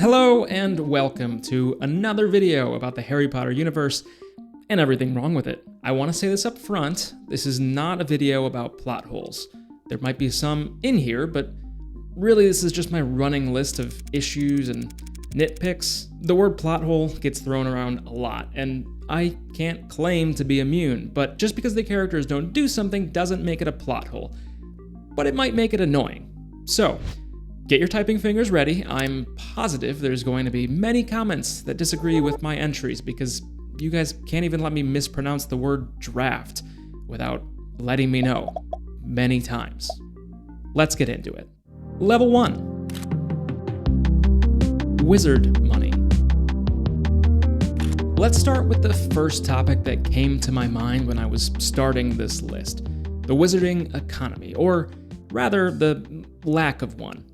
Hello and welcome to another video about the Harry Potter universe and everything wrong with it. I want to say this up front, this is not a video about plot holes. There might be some in here, but really this is just my running list of issues and nitpicks. The word plot hole gets thrown around a lot, and I can't claim to be immune, but just because the characters don't do something doesn't make it a plot hole. But it might make it annoying. So, get your typing fingers ready. I'm positive there's going to be many comments that disagree with my entries because you guys can't even let me mispronounce the word draft without letting me know many times. Let's get into it. Level 1. Wizard money. Let's start with the first topic that came to my mind when I was starting this list. The wizarding economy, or rather the lack of one.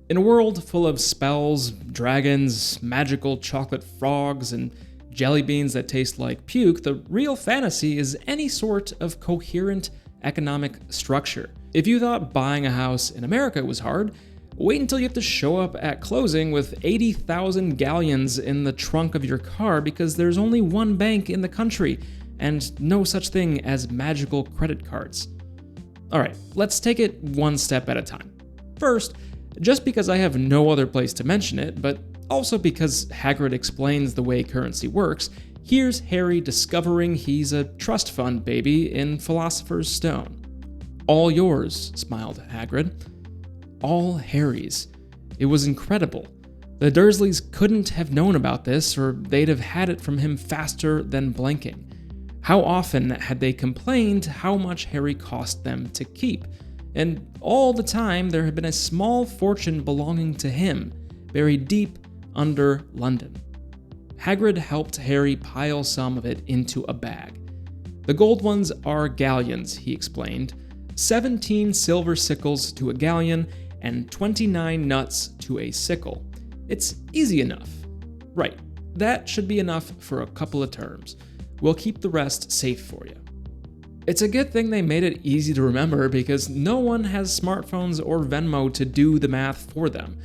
In a world full of spells, dragons, magical chocolate frogs, and jelly beans that taste like puke, the real fantasy is any sort of coherent economic structure. If you thought buying a house in America was hard, wait until you have to show up at closing with 80,000 galleons in the trunk of your car because there's only one bank in the country and no such thing as magical credit cards. Alright, let's take it one step at a time. First, just because I have no other place to mention it, but also because Hagrid explains the way currency works, here's Harry discovering he's a trust fund baby in Philosopher's Stone. All yours, smiled Hagrid. All Harry's. It was incredible. The Dursleys couldn't have known about this, or they'd have had it from him faster than blinking. How often had they complained how much Harry cost them to keep? And all the time there had been a small fortune belonging to him, buried deep under London. Hagrid helped Harry pile some of it into a bag. The gold ones are galleons, he explained. 17 silver sickles to a galleon, and 29 nuts to a sickle. It's easy enough. Right, that should be enough for a couple of terms. We'll keep the rest safe for you. It's a good thing they made it easy to remember because no one has smartphones or Venmo to do the math for them.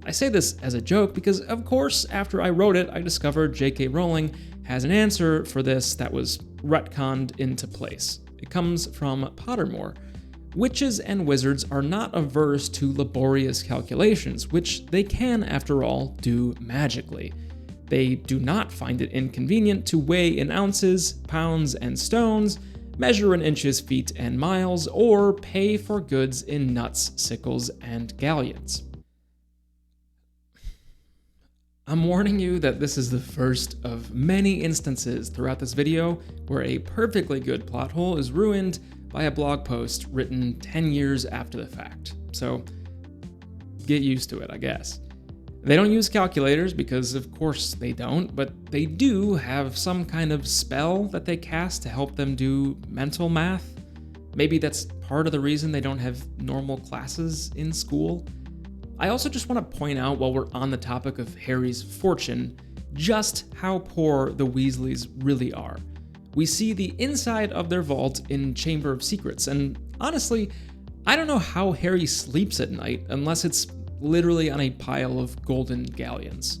I say this as a joke because, of course, after I wrote it, I discovered J.K. Rowling has an answer for this that was retconned into place. It comes from Pottermore. Witches and wizards are not averse to laborious calculations, which they can, after all, do magically. They do not find it inconvenient to weigh in ounces, pounds, and stones, measure in inches, feet, and miles, or pay for goods in nuts, sickles, and galleons. I'm warning you that this is the first of many instances throughout this video where a perfectly good plot hole is ruined by a blog post written 10 years after the fact. So get used to it, I guess. They don't use calculators because of course they don't, but they do have some kind of spell that they cast to help them do mental math. Maybe that's part of the reason they don't have normal classes in school. I also just want to point out while we're on the topic of Harry's fortune, just how poor the Weasleys really are. We see the inside of their vault in Chamber of Secrets, and honestly, I don't know how Harry sleeps at night unless it's literally on a pile of golden galleons.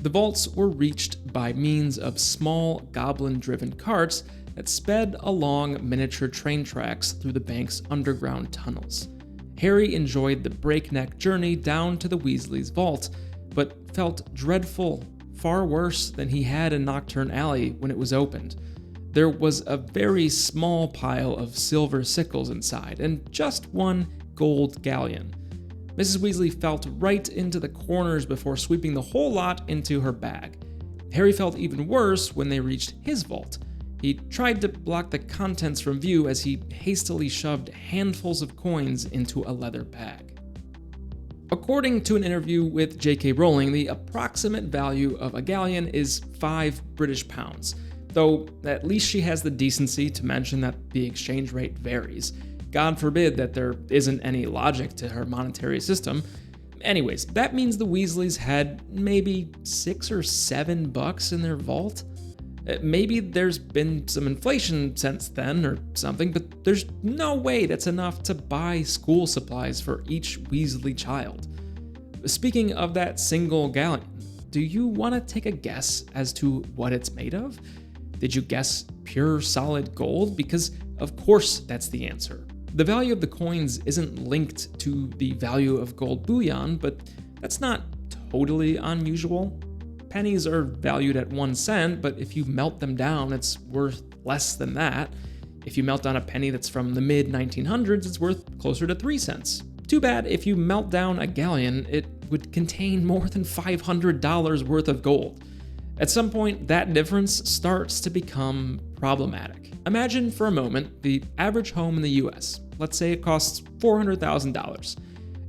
The vaults were reached by means of small goblin-driven carts that sped along miniature train tracks through the bank's underground tunnels. Harry enjoyed the breakneck journey down to the Weasleys' vault, but felt dreadful, far worse than he had in Nocturne Alley when it was opened. There was a very small pile of silver sickles inside, and just one gold galleon. Mrs. Weasley felt right into the corners before sweeping the whole lot into her bag. Harry felt even worse when they reached his vault. He tried to block the contents from view as he hastily shoved handfuls of coins into a leather bag. According to an interview with J.K. Rowling, the approximate value of a galleon is 5 British pounds, though at least she has the decency to mention that the exchange rate varies. God forbid that there isn't any logic to her monetary system. Anyways, that means the Weasleys had maybe $6 or $7 in their vault. Maybe there's been some inflation since then or something, but there's no way that's enough to buy school supplies for each Weasley child. Speaking of that single galleon, do you want to take a guess as to what it's made of? Did you guess pure solid gold? Because of course that's the answer. The value of the coins isn't linked to the value of gold bullion, but that's not totally unusual. Pennies are valued at 1 cent, but if you melt them down, it's worth less than that. If you melt down a penny that's from the mid-1900s, it's worth closer to 3 cents. Too bad if you melt down a galleon, it would contain more than $500 worth of gold. At some point, that difference starts to become problematic. Imagine for a moment the average home in the US. Let's say it costs $400,000.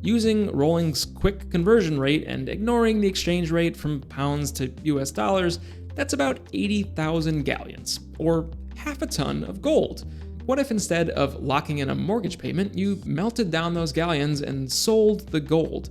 Using Rolling's quick conversion rate and ignoring the exchange rate from pounds to US dollars, that's about 80,000 galleons, or half a ton of gold. What if instead of locking in a mortgage payment, you melted down those galleons and sold the gold?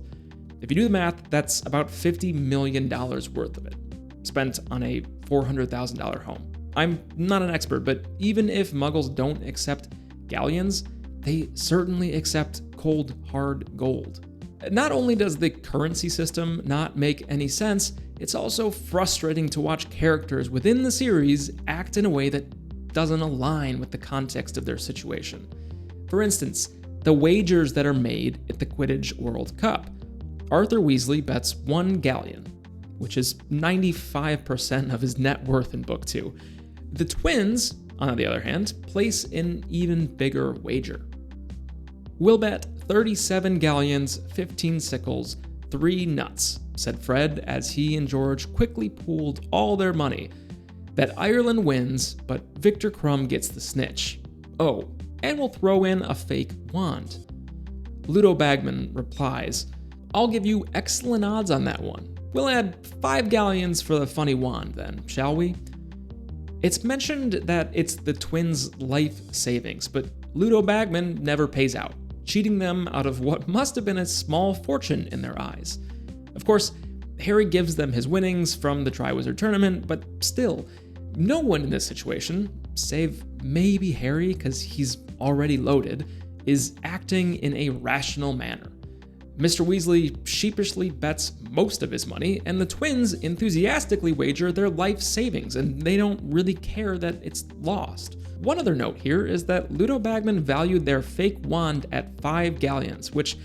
If you do the math, that's about $50 million worth of it, spent on a $400,000 home. I'm not an expert, but even if muggles don't accept galleons, they certainly accept cold, hard gold. Not only does the currency system not make any sense, it's also frustrating to watch characters within the series act in a way that doesn't align with the context of their situation. For instance, the wagers that are made at the Quidditch World Cup. Arthur Weasley bets 1 galleon, which is 95% of his net worth in Book 2. The twins, on the other hand, place an even bigger wager. "We'll bet 37 galleons, 15 sickles, 3 nuts," said Fred as he and George quickly pooled all their money. "That Ireland wins, but Victor Crumb gets the snitch. Oh, and we'll throw in a fake wand." Ludo Bagman replies, "I'll give you excellent odds on that one. We'll add 5 galleons for the funny wand then, shall we?" It's mentioned that it's the twins' life savings, but Ludo Bagman never pays out, cheating them out of what must have been a small fortune in their eyes. Of course, Harry gives them his winnings from the Triwizard Tournament, but still, no one in this situation, save maybe Harry because he's already loaded, is acting in a rational manner. Mr. Weasley sheepishly bets most of his money, and the twins enthusiastically wager their life savings, and they don't really care that it's lost. One other note here is that Ludo Bagman valued their fake wand at 5 galleons, which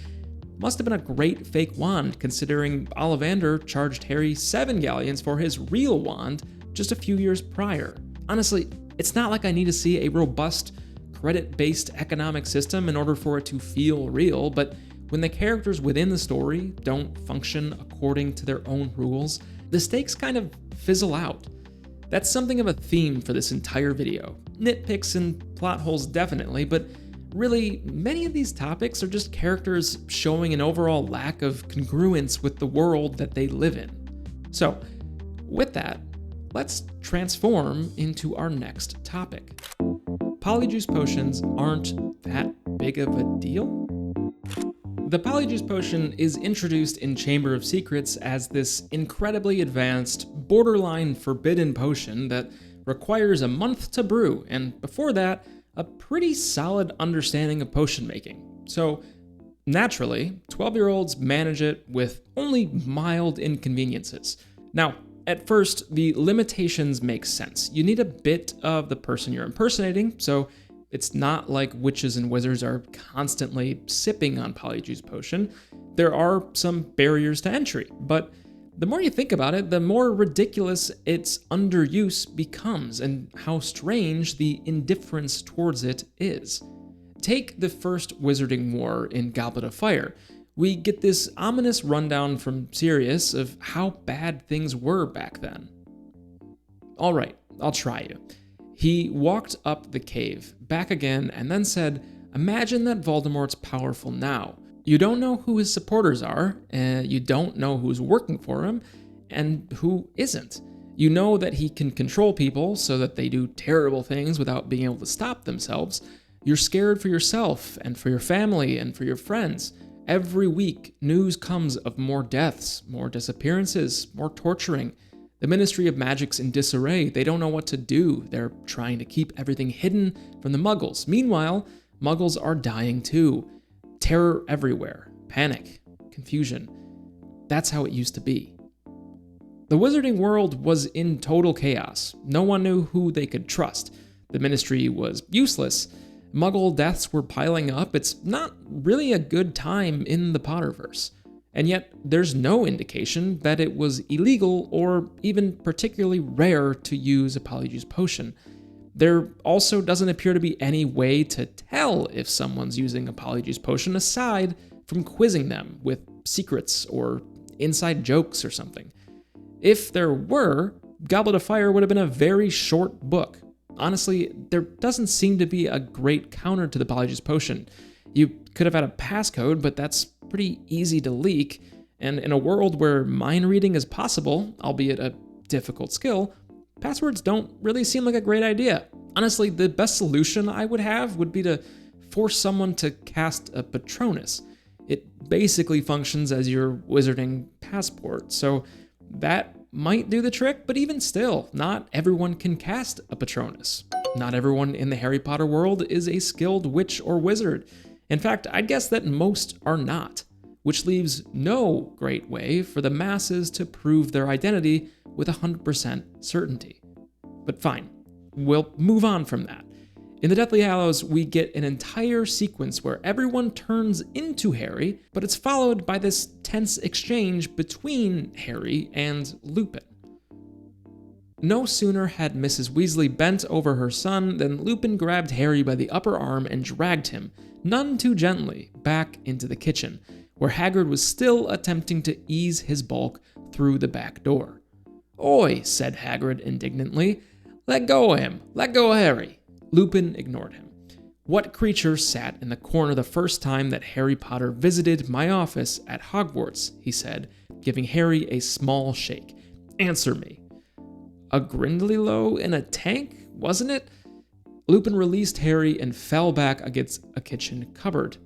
must have been a great fake wand considering Ollivander charged Harry 7 galleons for his real wand just a few years prior. Honestly, it's not like I need to see a robust credit-based economic system in order for it to feel real, but when the characters within the story don't function according to their own rules, the stakes kind of fizzle out. That's something of a theme for this entire video. Nitpicks and plot holes definitely, but really, many of these topics are just characters showing an overall lack of congruence with the world that they live in. So, with that, let's transform into our next topic. Polyjuice potions aren't that big of a deal? The Polyjuice potion is introduced in Chamber of Secrets as this incredibly advanced, borderline forbidden potion that requires a month to brew, and before that, a pretty solid understanding of potion making. So, naturally, 12-year-olds manage it with only mild inconveniences. Now, at first, the limitations make sense. You need a bit of the person you're impersonating, so it's not like witches and wizards are constantly sipping on Polyjuice potion. There are some barriers to entry, but the more you think about it, the more ridiculous its underuse becomes and how strange the indifference towards it is. Take the first Wizarding War in Goblet of Fire. We get this ominous rundown from Sirius of how bad things were back then. Alright, I'll try you. He walked up the cave, back again, and then said, "Imagine that Voldemort's powerful now. You don't know who his supporters are, you don't know who's working for him, and who isn't. You know that he can control people so that they do terrible things without being able to stop themselves. You're scared for yourself, and for your family, and for your friends. Every week, news comes of more deaths, more disappearances, more torturing. The Ministry of Magic's in disarray. They don't know what to do. They're trying to keep everything hidden from the Muggles. Meanwhile, Muggles are dying too. Terror everywhere. Panic. Confusion. that's how it used to be. The wizarding world was in total chaos. No one knew who they could trust. The ministry was useless. Muggle deaths were piling up. It's not really a good time in the Potterverse. And yet, there's no indication that it was illegal or even particularly rare to use a Polyjuice potion. There also doesn't appear to be any way to tell if someone's using a Polyjuice potion aside from quizzing them with secrets or inside jokes or something. If there were, Goblet of Fire would have been a very short book. Honestly, there doesn't seem to be a great counter to the Polyjuice potion. You could have had a passcode, but that's pretty easy to leak, and in a world where mind reading is possible, albeit a difficult skill, passwords don't really seem like a great idea. Honestly, the best solution I would have would be to force someone to cast a Patronus. It basically functions as your wizarding passport, so that might do the trick, but even still, not everyone can cast a Patronus. Not everyone in the Harry Potter world is a skilled witch or wizard. In fact, I'd guess that most are not, which leaves no great way for the masses to prove their identity with 100% certainty. But fine, we'll move on from that. In the Deathly Hallows, we get an entire sequence where everyone turns into Harry, but it's followed by this tense exchange between Harry and Lupin. No sooner had Mrs. Weasley bent over her son than Lupin grabbed Harry by the upper arm and dragged him, none too gently, back into the kitchen, where Hagrid was still attempting to ease his bulk through the back door. "Oi," said Hagrid indignantly. "Let go of him! Let go of Harry!" Lupin ignored him. "What creature sat in the corner the first time that Harry Potter visited my office at Hogwarts?" he said, giving Harry a small shake. "Answer me." "A Grindylow in a tank, wasn't it?" Lupin released Harry and fell back against a kitchen cupboard.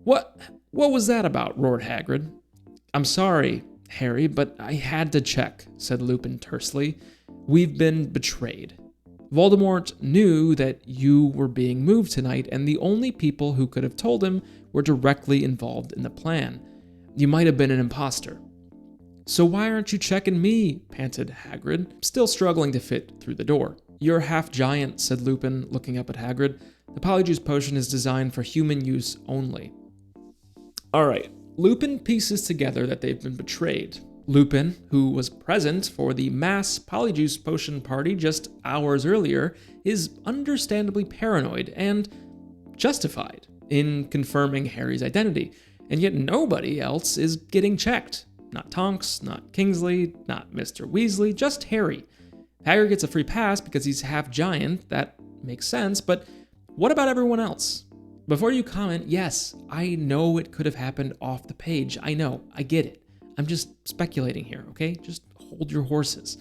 What was that about?" roared Hagrid. "I'm sorry, Harry, but I had to check," said Lupin tersely. "We've been betrayed. Voldemort knew that you were being moved tonight, and the only people who could have told him were directly involved in the plan. You might have been an imposter." "So why aren't you checking me?" panted Hagrid, still struggling to fit through the door. "You're half giant," said Lupin, looking up at Hagrid. "The Polyjuice potion is designed for human use only." Alright, Lupin pieces together that they've been betrayed. Lupin, who was present for the mass Polyjuice potion party just hours earlier, is understandably paranoid and justified in confirming Harry's identity, and yet nobody else is getting checked. Not Tonks, not Kingsley, not Mr. Weasley, just Harry. Hagrid gets a free pass because he's half giant, that makes sense, but what about everyone else? Before you comment, yes, I know it could have happened off the page. I know, I get it. I'm just speculating here, okay? Just hold your horses.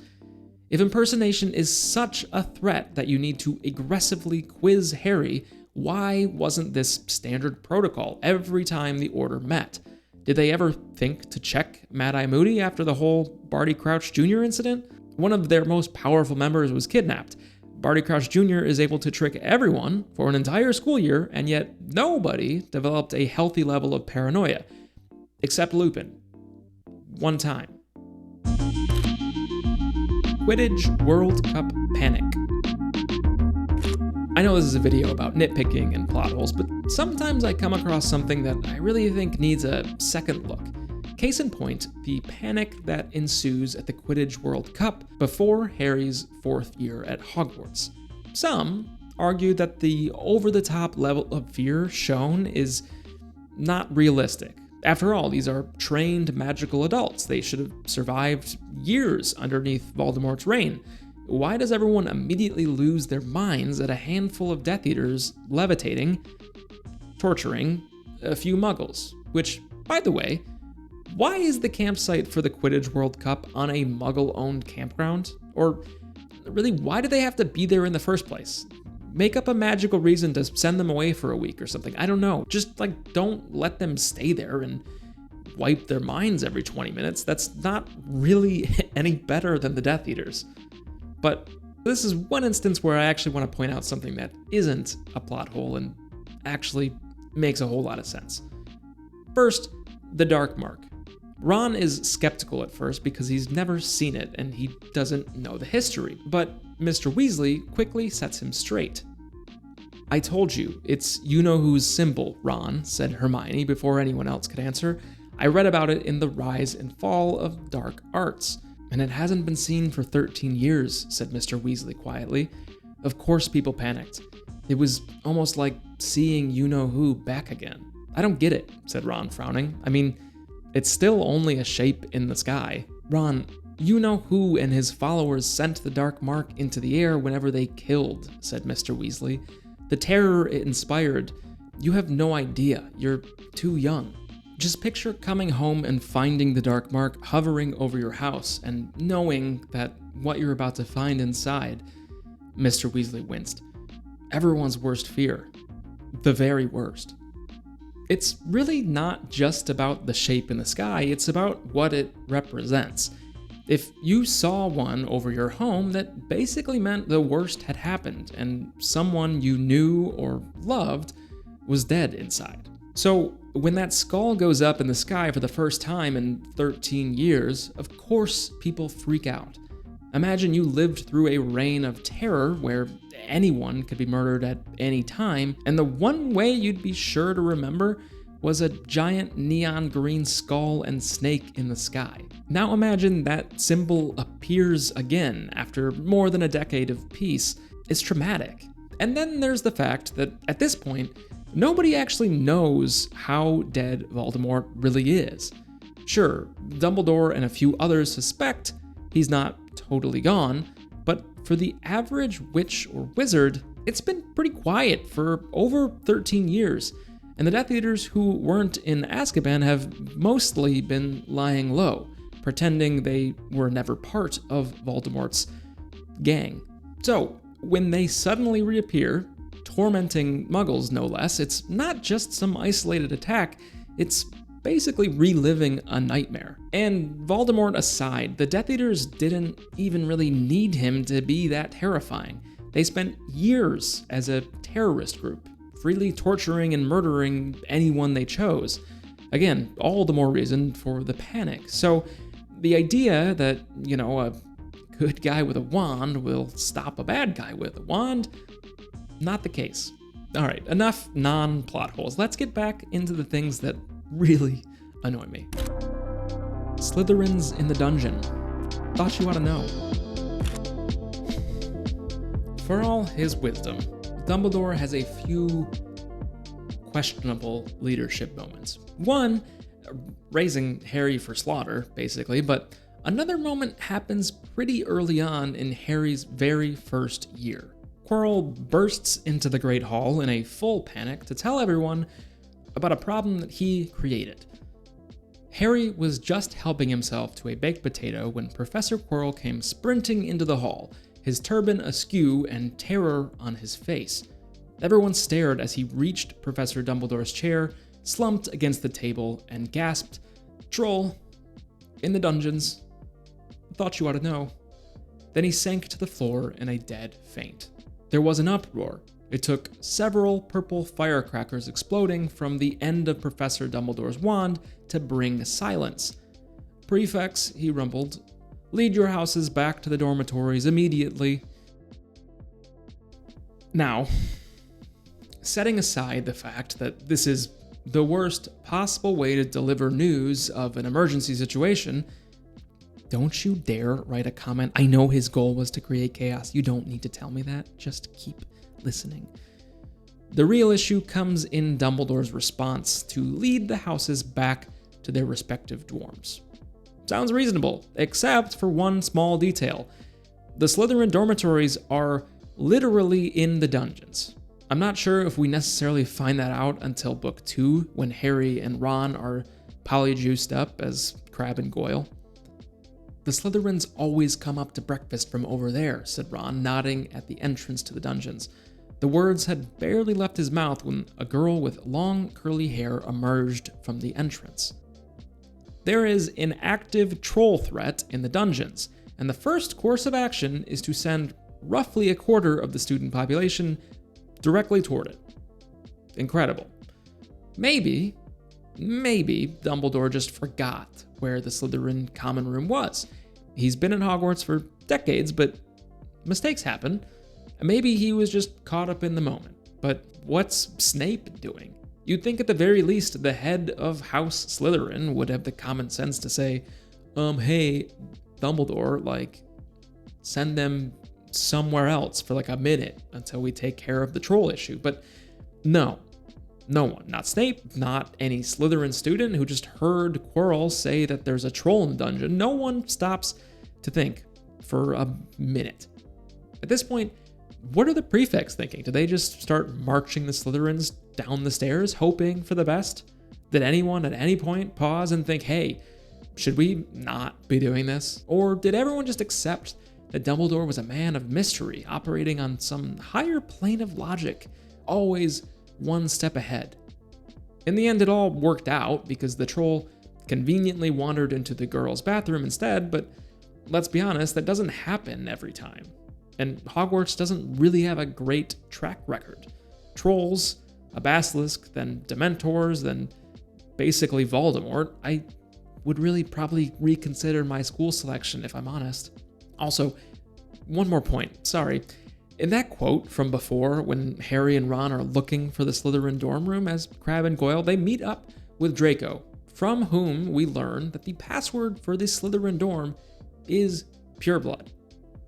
If impersonation is such a threat that you need to aggressively quiz Harry, why wasn't this standard protocol every time the order met? Did they ever think to check Mad-Eye Moody after the whole Barty Crouch Jr. incident? One of their most powerful members was kidnapped. Barty Crouch Jr. is able to trick everyone for an entire school year, and yet nobody developed a healthy level of paranoia. Except Lupin. One time. Quidditch World Cup panic. I know this is a video about nitpicking and plot holes, but sometimes I come across something that I really think needs a second look. Case in point, the panic that ensues at the Quidditch World Cup before Harry's 4th year at Hogwarts. Some argue that the over-the-top level of fear shown is not realistic. After all, these are trained magical adults. They should have survived years underneath Voldemort's reign. Why does everyone immediately lose their minds at a handful of Death Eaters levitating, torturing a few muggles? Which, by the way, why is the campsite for the Quidditch World Cup on a muggle-owned campground? Or really, why do they have to be there in the first place? Make up a magical reason to send them away for a week or something. I don't know. Just, don't let them stay there and wipe their minds every 20 minutes. That's not really any better than the Death Eaters. But this is one instance where I actually want to point out something that isn't a plot hole and actually makes a whole lot of sense. First, the Dark Mark. Ron is skeptical at first because he's never seen it and he doesn't know the history, but Mr. Weasley quickly sets him straight. "I told you, it's you-know-who's symbol, Ron," said Hermione before anyone else could answer. "I read about it in The Rise and Fall of Dark Arts, and it hasn't been seen for 13 years, said Mr. Weasley quietly. Of course people panicked. It was almost like seeing you-know-who back again. "I don't get it," said Ron, frowning. "I mean, it's still only a shape in the sky. Ron, you-know-who and his followers sent the dark mark into the air whenever they killed," said Mr. Weasley. "The terror it inspired, you have no idea. You're too young. Just picture coming home and finding the dark mark hovering over your house and knowing that what you're about to find inside." Mr. Weasley winced. Everyone's worst fear. The very worst. It's really not just about the shape in the sky, it's about what it represents. If you saw one over your home, that basically meant the worst had happened and someone you knew or loved was dead inside. So when that skull goes up in the sky for the first time in 13 years, of course people freak out. Imagine you lived through a reign of terror where anyone could be murdered at any time, and the one way you'd be sure to remember was a giant neon green skull and snake in the sky. Now imagine that symbol appears again after more than a decade of peace. It's traumatic. And then there's the fact that at this point, nobody actually knows how dead Voldemort really is. Sure, Dumbledore and a few others suspect he's not totally gone, but for the average witch or wizard, it's been pretty quiet for over 13 years. And the Death Eaters who weren't in Azkaban have mostly been lying low, pretending they were never part of Voldemort's gang. So, when they suddenly reappear, tormenting muggles no less, it's not just some isolated attack, it's basically reliving a nightmare. And Voldemort aside, the Death Eaters didn't even really need him to be that terrifying. They spent years as a terrorist group, freely torturing and murdering anyone they chose. Again, all the more reason for the panic. So the idea that, a good guy with a wand will stop a bad guy with a wand, not the case. All right, enough non-plot holes. Let's get back into the things that really annoy me. Slytherins in the dungeon. Thought you ought to know. For all his wisdom, Dumbledore has a few questionable leadership moments. One, raising Harry for slaughter, basically, but another moment happens pretty early on in Harry's very first year. Quirrell bursts into the Great Hall in a full panic to tell everyone about a problem that he created. Harry was just helping himself to a baked potato when Professor Quirrell came sprinting into the hall, his turban askew and terror on his face. Everyone stared as he reached Professor Dumbledore's chair, slumped against the table, and gasped, "Troll, in the dungeons. Thought you ought to know." Then he sank to the floor in a dead faint. There was an uproar. It took several purple firecrackers exploding from the end of Professor Dumbledore's wand to bring silence. "Prefects," he rumbled, "lead your houses back to the dormitories immediately." Now, setting aside the fact that this is the worst possible way to deliver news of an emergency situation, don't you dare write a comment. I know his goal was to create chaos. You don't need to tell me that. Just keep listening. The real issue comes in Dumbledore's response to lead the houses back to their respective dorms. Sounds reasonable, except for one small detail. The Slytherin dormitories are literally in the dungeons. I'm not sure if we necessarily find that out until book 2, when Harry and Ron are polyjuiced up as Crabbe and Goyle. "The Slytherins always come up to breakfast from over there," said Ron, nodding at the entrance to the dungeons. The words had barely left his mouth when a girl with long curly hair emerged from the entrance. "There is an active troll threat in the dungeons, and the first course of action is to send roughly a quarter of the student population directly toward it." Incredible. Maybe maybe Dumbledore just forgot where the Slytherin common room was. He's been in Hogwarts for decades, but mistakes happen. Maybe he was just caught up in the moment. But what's Snape doing? You'd think at the very least the head of House Slytherin would have the common sense to say, hey, Dumbledore, like, send them somewhere else for like a minute until we take care of the troll issue. But no one, not Snape, not any Slytherin student who just heard Quirrell say that there's a troll in the dungeon. No one stops to think for a minute. At this point, what are the prefects thinking? Do they just start marching the Slytherins down the stairs, hoping for the best? Did anyone at any point pause and think, hey, should we not be doing this? Or did everyone just accept that Dumbledore was a man of mystery, operating on some higher plane of logic, always one step ahead? In the end, it all worked out because the troll conveniently wandered into the girls' bathroom instead, but let's be honest, that doesn't happen every time. And Hogwarts doesn't really have a great track record. Trolls, a basilisk, then Dementors, then basically Voldemort. I would really probably reconsider my school selection if I'm honest. Also, one more point, sorry. In that quote from before, when Harry and Ron are looking for the Slytherin dorm room as Crabbe and Goyle, they meet up with Draco, from whom we learn that the password for the Slytherin dorm is pureblood.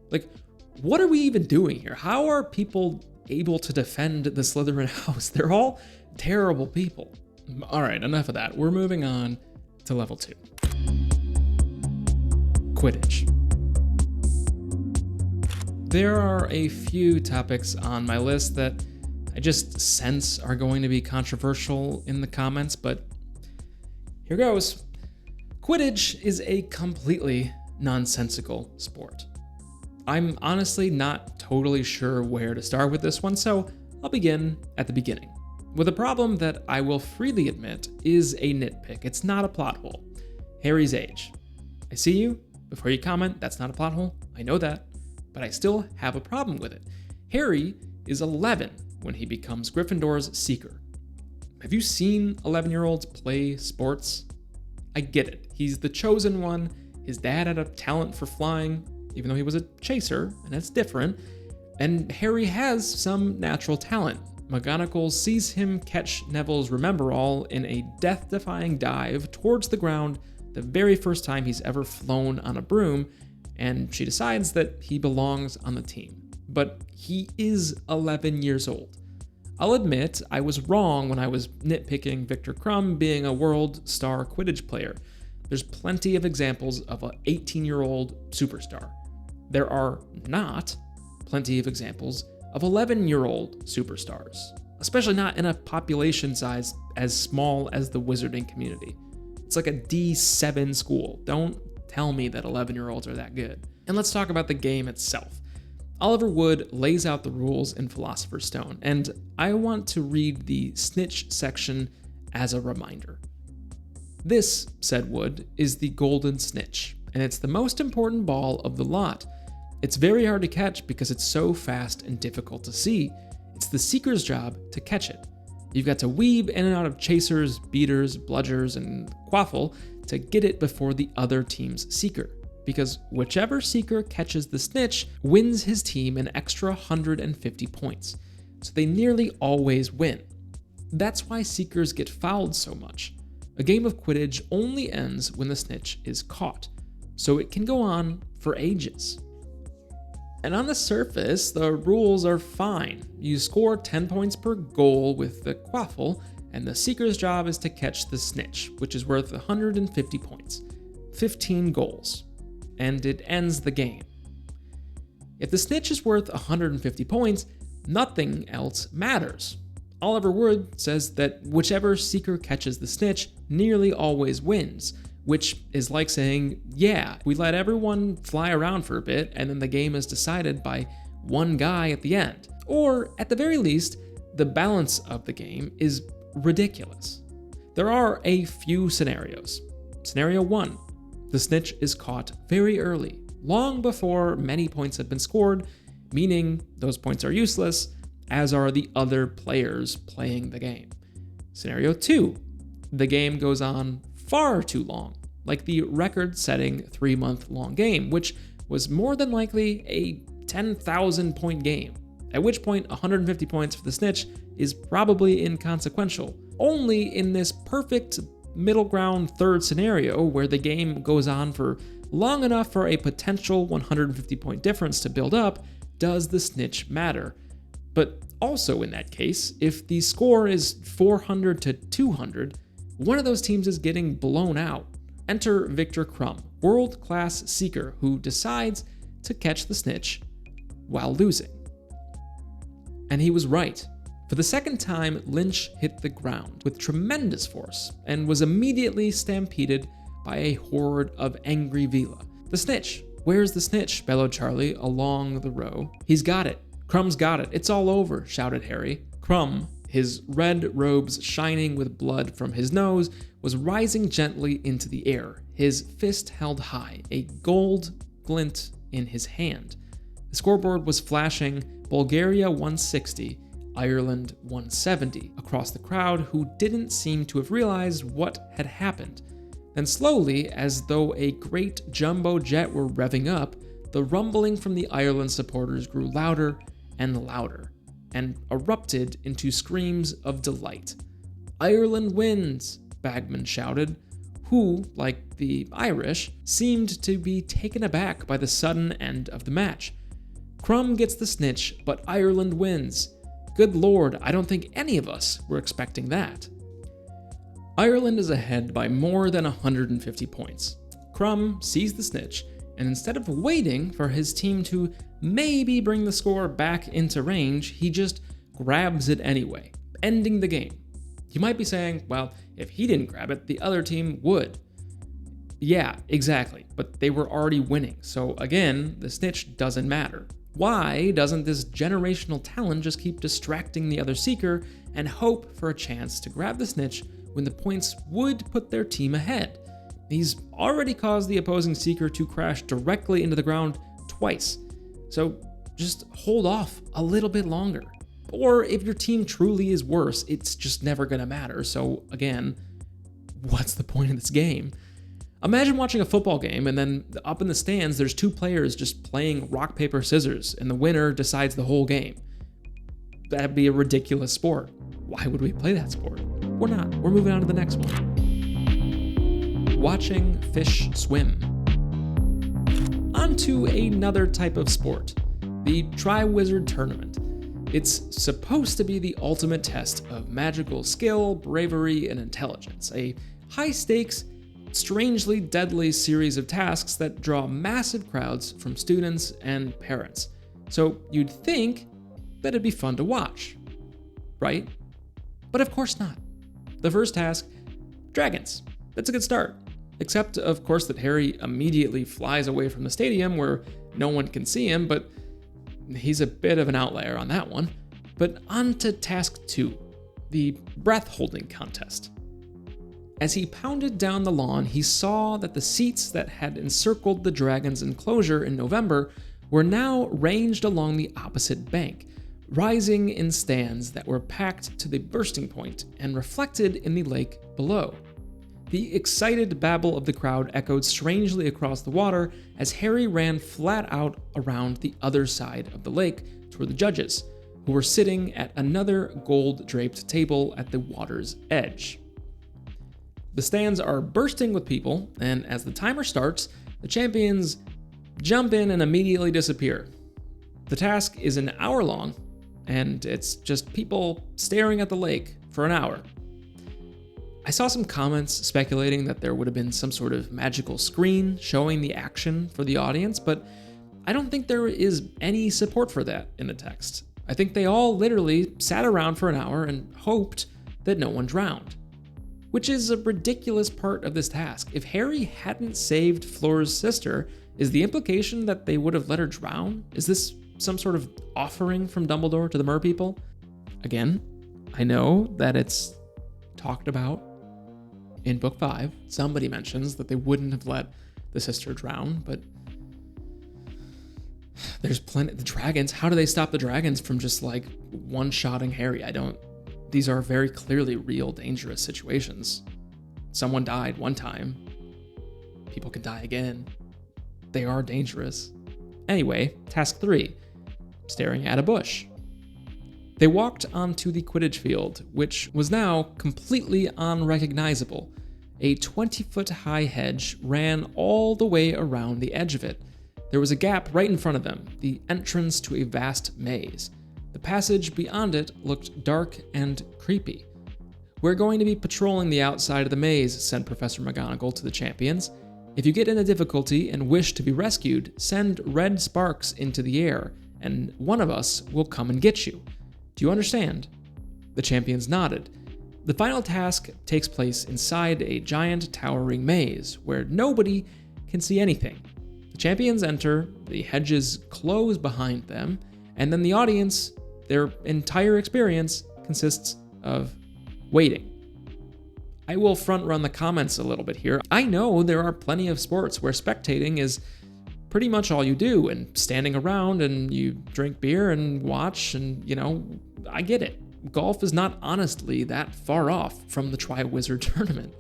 Like, what are we even doing here? How are people able to defend the Slytherin house? They're all terrible people. All right, enough of that. We're moving on to level 2. Quidditch. There are a few topics on my list that I just sense are going to be controversial in the comments, but here goes. Quidditch is a completely nonsensical sport. I'm honestly not totally sure where to start with this one, so I'll begin at the beginning, with a problem that I will freely admit is a nitpick. It's not a plot hole. Harry's age. I see you. Before you comment, that's not a plot hole. I know that. But I still have a problem with it. Harry is 11 when he becomes Gryffindor's Seeker. Have you seen 11-year-olds play sports? I get it. He's the chosen one. His dad had a talent for flying, even though he was a chaser, and that's different. And Harry has some natural talent. McGonagall sees him catch Neville's Rememberall in a death-defying dive towards the ground the very first time he's ever flown on a broom, and she decides that he belongs on the team. But he is 11 years old. I'll admit I was wrong when I was nitpicking Victor Crumb being a world star Quidditch player. There's plenty of examples of an 18-year-old superstar. There are not plenty of examples of 11-year-old superstars, especially not in a population size as small as the wizarding community. It's like a D7 school. Don't tell me that 11-year-olds are that good. And let's talk about the game itself. Oliver Wood lays out the rules in Philosopher's Stone, and I want to read the snitch section as a reminder. This, said Wood, is the golden snitch, and it's the most important ball of the lot. It's very hard to catch because it's so fast and difficult to see. It's the seeker's job to catch it. You've got to weave in and out of chasers, beaters, bludgers, and quaffle to get it before the other team's seeker, because whichever seeker catches the snitch wins his team an extra 150 points, so they nearly always win. That's why seekers get fouled so much. A game of Quidditch only ends when the snitch is caught, so it can go on for ages. And on the surface, the rules are fine. You score 10 points per goal with the quaffle, and the seeker's job is to catch the snitch, which is worth 150 points, 15 goals, and it ends the game. If the snitch is worth 150 points, nothing else matters. Oliver Wood says that whichever seeker catches the snitch nearly always wins, which is like saying, yeah, we let everyone fly around for a bit and then the game is decided by one guy at the end. Or, at the very least, the balance of the game is ridiculous. There are a few scenarios. Scenario 1, the snitch is caught very early, long before many points have been scored, meaning those points are useless, as are the other players playing the game. Scenario 2, the game goes on far too long, like the record-setting 3-month-long game, which was more than likely a 10,000 point game, at which point 150 points for the snitch is probably inconsequential. Only in this perfect middle ground third scenario where the game goes on for long enough for a potential 150 point difference to build up does the snitch matter. But also in that case, if the score is 400 to 200, one of those teams is getting blown out. Enter Victor Crumb, world-class seeker who decides to catch the snitch while losing. And he was right. For the second time, Lynch hit the ground with tremendous force and was immediately stampeded by a horde of angry Vila. The snitch! Where's the snitch? Bellowed Charlie along the row. He's got it. Crumb's got it. It's all over, shouted Harry. Crumb, his red robes shining with blood from his nose, was rising gently into the air, his fist held high, a gold glint in his hand. The scoreboard was flashing Bulgaria 160, Ireland 170 across the crowd, who didn't seem to have realized what had happened. Then slowly, as though a great jumbo jet were revving up, the rumbling from the Ireland supporters grew louder and louder, and erupted into screams of delight. "Ireland wins!" Bagman shouted, who, like the Irish, seemed to be taken aback by the sudden end of the match. Crumb gets the snitch, but Ireland wins. Good lord, I don't think any of us were expecting that. Ireland is ahead by more than 150 points. Crumb sees the snitch, and instead of waiting for his team to maybe bring the score back into range, he just grabs it anyway, ending the game. You might be saying, well, if he didn't grab it, the other team would. Yeah, exactly, but they were already winning, so again, the snitch doesn't matter. Why doesn't this generational talent just keep distracting the other seeker and hope for a chance to grab the snitch when the points would put their team ahead? He's already caused the opposing seeker to crash directly into the ground twice, so just hold off a little bit longer. Or if your team truly is worse, it's just never gonna matter, so again, what's the point of this game? Imagine watching a football game and then up in the stands there's two players just playing rock, paper, scissors, and the winner decides the whole game. That'd be a ridiculous sport. Why would we play that sport? We're not. We're moving on to the next one. Watching fish swim. On to another type of sport, the Triwizard Tournament. It's supposed to be the ultimate test of magical skill, bravery, and intelligence, a high-stakes, strangely deadly series of tasks that draw massive crowds from students and parents. So you'd think that it'd be fun to watch, right? But of course not. The first task, dragons. That's a good start. Except, of course, that Harry immediately flies away from the stadium where no one can see him, but he's a bit of an outlier on that one. But on to task 2, the breath-holding contest. As he pounded down the lawn, he saw that the seats that had encircled the dragon's enclosure in November were now ranged along the opposite bank, rising in stands that were packed to the bursting point and reflected in the lake below. The excited babble of the crowd echoed strangely across the water as Harry ran flat out around the other side of the lake toward the judges, who were sitting at another gold-draped table at the water's edge. The stands are bursting with people, and as the timer starts, the champions jump in and immediately disappear. The task is an hour long, and it's just people staring at the lake for an hour. I saw some comments speculating that there would have been some sort of magical screen showing the action for the audience, but I don't think there is any support for that in the text. I think they all literally sat around for an hour and hoped that no one drowned. Which is a ridiculous part of this task. If Harry hadn't saved Fleur's sister, is the implication that they would have let her drown? Is this some sort of offering from Dumbledore to the merpeople? Again, I know that it's talked about in book 5. Somebody mentions that they wouldn't have let the sister drown, but there's plenty. The dragons, how do they stop the dragons from just like one-shotting Harry? These are very clearly real dangerous situations. someone died one time. People can die again. They are dangerous. Anyway, task 3, staring at a bush. They walked onto the Quidditch field, which was now completely unrecognizable. A 20-foot high hedge ran all the way around the edge of it. There was a gap right in front of them, the entrance to a vast maze. The passage beyond it looked dark and creepy. "We're going to be patrolling the outside of the maze," said Professor McGonagall to the champions. "If you get into difficulty and wish to be rescued, send red sparks into the air, and one of us will come and get you. Do you understand?" The champions nodded. The final task takes place inside a giant towering maze, where nobody can see anything. The champions enter, the hedges close behind them, and then the audience, their entire experience, consists of waiting. I will front run the comments a little bit here. I know there are plenty of sports where spectating is pretty much all you do, and standing around and you drink beer and watch, and I get it. Golf is not honestly that far off from the Triwizard Tournament.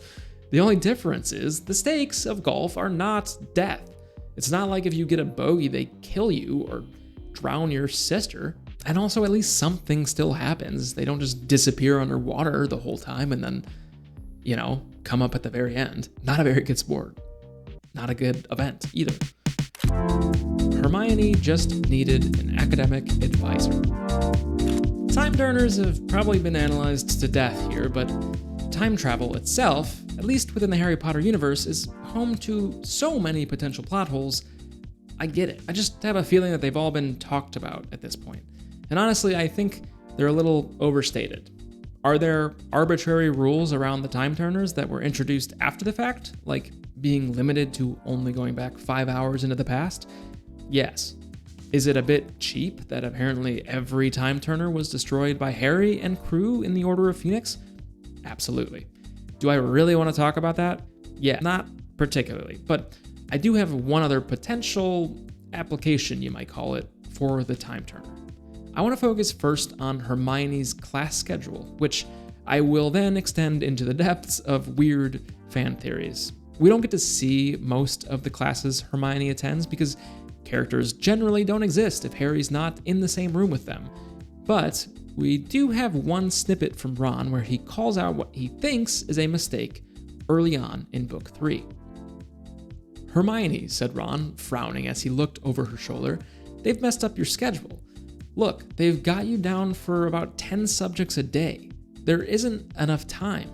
The only difference is the stakes of golf are not death. It's not like if you get a bogey, they kill you or drown your sister. And also, at least something still happens. They don't just disappear underwater the whole time and then, come up at the very end. Not a very good sport. Not a good event either. Hermione just needed an academic advisor. Time turners have probably been analyzed to death here, but time travel itself, at least within the Harry Potter universe, is home to so many potential plot holes. I get it. I just have a feeling that they've all been talked about at this point. And honestly, I think they're a little overstated. Are there arbitrary rules around the time turners that were introduced after the fact, like being limited to only going back 5 hours into the past? Yes. Is it a bit cheap that apparently every time turner was destroyed by Harry and crew in the Order of Phoenix? Absolutely. Do I really want to talk about that? Yeah, not particularly, but I do have one other potential application, you might call it, for the time turner. I want to focus first on Hermione's class schedule, which I will then extend into the depths of weird fan theories. We don't get to see most of the classes Hermione attends because characters generally don't exist if Harry's not in the same room with them. But we do have one snippet from Ron where he calls out what he thinks is a mistake early on in Book 3. "Hermione," said Ron, frowning as he looked over her shoulder, "they've messed up your schedule. Look, they've got you down for about 10 subjects a day. There isn't enough time."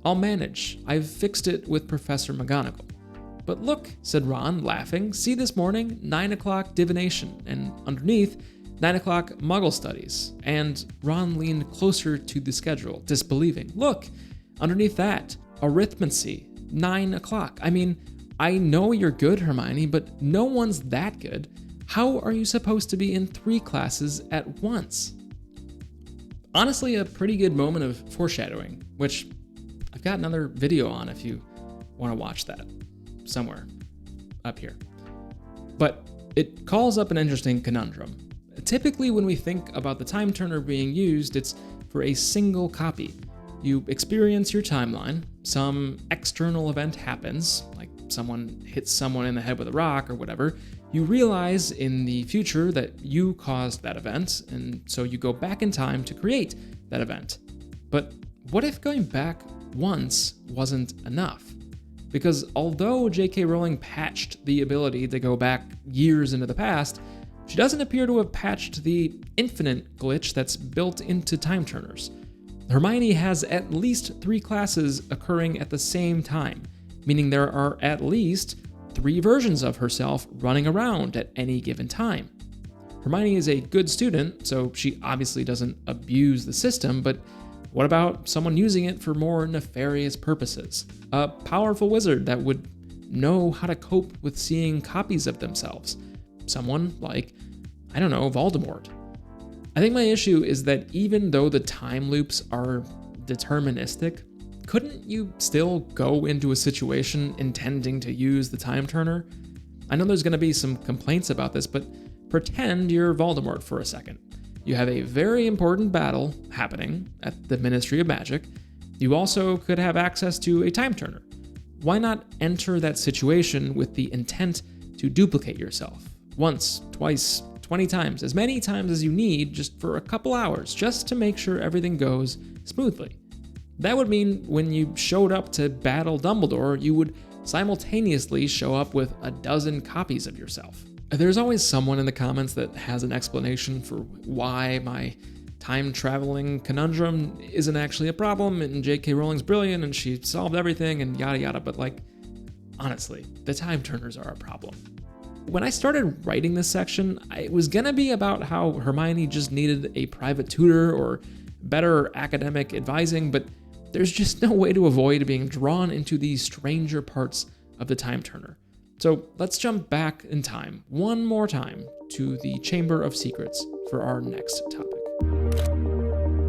"I'll manage. I've fixed it with Professor McGonagall." "But look," said Ron, laughing, "see this morning, 9 o'clock divination, and underneath, 9 o'clock Muggle studies." And Ron leaned closer to the schedule, disbelieving. "Look, underneath that, arithmancy, 9 o'clock. I mean, I know you're good, Hermione, but no one's that good. How are you supposed to be in 3 classes at once?" Honestly, a pretty good moment of foreshadowing, which I've got another video on if you want to watch that. Somewhere up here. But it calls up an interesting conundrum. Typically, when we think about the time turner being used, it's for a single copy. You experience your timeline, some external event happens, like someone hits someone in the head with a rock or whatever. You realize in the future that you caused that event, and so you go back in time to create that event. But what if going back once wasn't enough? Because although J.K. Rowling patched the ability to go back years into the past, she doesn't appear to have patched the infinite glitch that's built into time turners. Hermione has at least 3 classes occurring at the same time, meaning there are at least 3 versions of herself running around at any given time. Hermione is a good student, so she obviously doesn't abuse the system, but what about someone using it for more nefarious purposes? A powerful wizard that would know how to cope with seeing copies of themselves. Someone like, Voldemort. I think my issue is that even though the time loops are deterministic, couldn't you still go into a situation intending to use the time turner? I know there's going to be some complaints about this, but pretend you're Voldemort for a second. You have a very important battle happening at the Ministry of Magic. You also could have access to a time turner. Why not enter that situation with the intent to duplicate yourself? Once, twice, 20 times, as many times as you need, just for a couple hours, just to make sure everything goes smoothly. That would mean when you showed up to battle Dumbledore, you would simultaneously show up with a dozen copies of yourself. There's always someone in the comments that has an explanation for why my time traveling conundrum isn't actually a problem, and J.K. Rowling's brilliant and she solved everything and yada yada, but honestly, the time turners are a problem. When I started writing this section, it was gonna be about how Hermione just needed a private tutor or better academic advising, but there's just no way to avoid being drawn into these stranger parts of the time turner. So let's jump back in time one more time to the Chamber of Secrets for our next topic.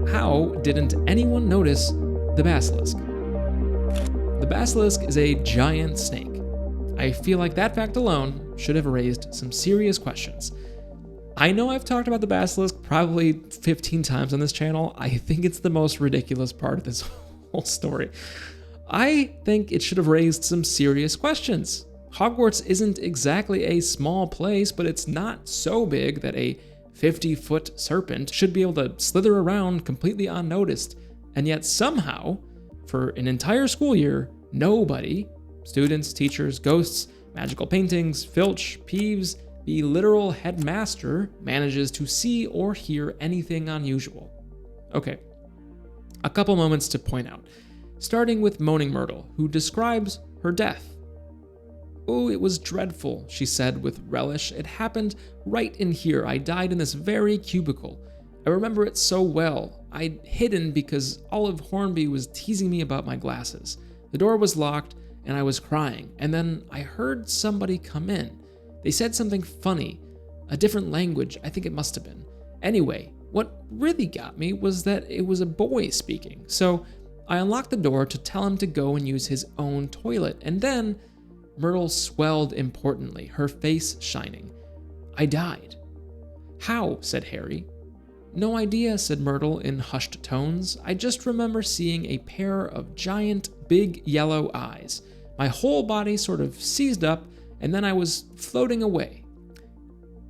How didn't anyone notice the Basilisk? The Basilisk is a giant snake. I feel like that fact alone should have raised some serious questions. I know I've talked about the Basilisk probably 15 times on this channel. I think it's the most ridiculous part of this whole story. I think it should have raised some serious questions. Hogwarts isn't exactly a small place, but it's not so big that a 50-foot serpent should be able to slither around completely unnoticed. And yet somehow, for an entire school year, nobody, students, teachers, ghosts, magical paintings, Filch, Peeves, the literal headmaster, manages to see or hear anything unusual. Okay, a couple moments to point out, starting with Moaning Myrtle, who describes her death. "Oh, it was dreadful," she said with relish. "It happened right in here. I died in this very cubicle. I remember it so well. I'd hidden because Olive Hornby was teasing me about my glasses. The door was locked, and I was crying, and then I heard somebody come in. They said something funny, a different language, I think it must have been. Anyway, what really got me was that it was a boy speaking, so I unlocked the door to tell him to go and use his own toilet, and then..." Myrtle swelled importantly, her face shining. "I died." "How?" said Harry. "No idea," said Myrtle in hushed tones. "I just remember seeing a pair of giant, big yellow eyes. My whole body sort of seized up, and then I was floating away."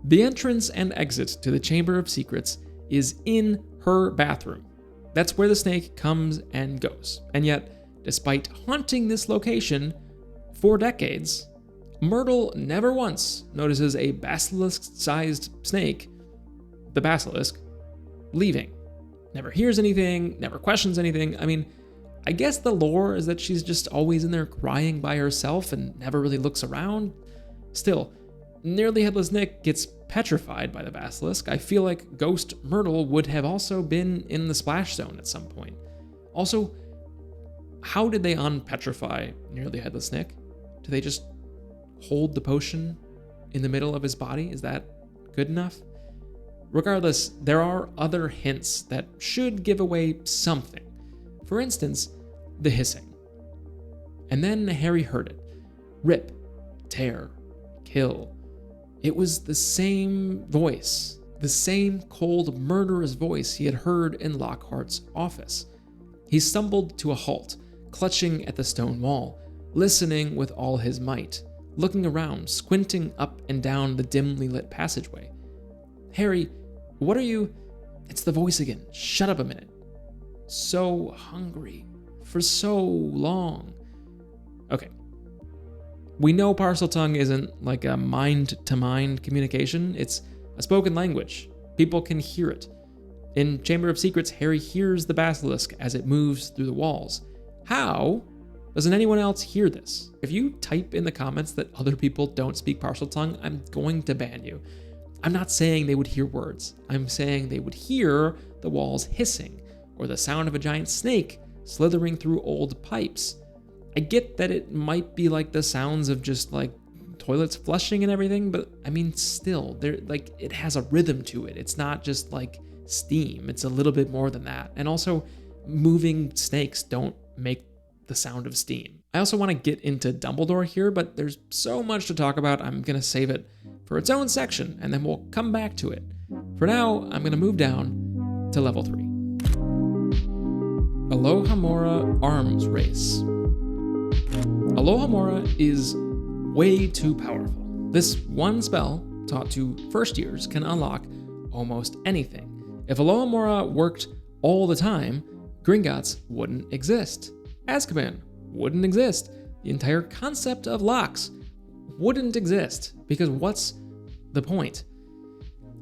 The entrance and exit to the Chamber of Secrets is in her bathroom. That's where the snake comes and goes. And yet, despite haunting this location for decades, Myrtle never once notices a basilisk-sized snake, the basilisk, leaving. Never hears anything, never questions anything. I mean, I guess the lore is that she's just always in there crying by herself and never really looks around. Still, Nearly Headless Nick gets petrified by the basilisk. I feel like Ghost Myrtle would have also been in the splash zone at some point. Also, how did they unpetrify Nearly Headless Nick? Do they just hold the potion in the middle of his body? Is that good enough? Regardless, there are other hints that should give away something. For instance, the hissing. And then Harry heard it. Rip, tear, kill. It was the same voice, the same cold, murderous voice he had heard in Lockhart's office. He stumbled to a halt, clutching at the stone wall, listening with all his might, looking around, squinting up and down the dimly lit passageway. "Harry, what are you..." "It's the voice again. Shut up a minute." "So hungry. For so long." Okay. We know Parseltongue isn't like a mind-to-mind communication. It's a spoken language. People can hear it. In Chamber of Secrets, Harry hears the basilisk as it moves through the walls. How doesn't anyone else hear this? If you type in the comments that other people don't speak Parseltongue, I'm going to ban you. I'm not saying they would hear words. I'm saying they would hear the walls hissing, or the sound of a giant snake slithering through old pipes. I get that it might be like the sounds of just like toilets flushing and everything, but I mean, still, it has a rhythm to it. It's not just like steam. It's a little bit more than that. And also, moving snakes don't make the sound of steam. I also want to get into Dumbledore here, but there's so much to talk about, I'm going to save it for its own section, and then we'll come back to it. For now, I'm going to move down to level 3. Alohomora Arms Race. Alohomora is way too powerful. This one spell, taught to first years, can unlock almost anything. If Alohomora worked all the time, Gringotts wouldn't exist. Azkaban wouldn't exist. The entire concept of locks wouldn't exist, because what's the point?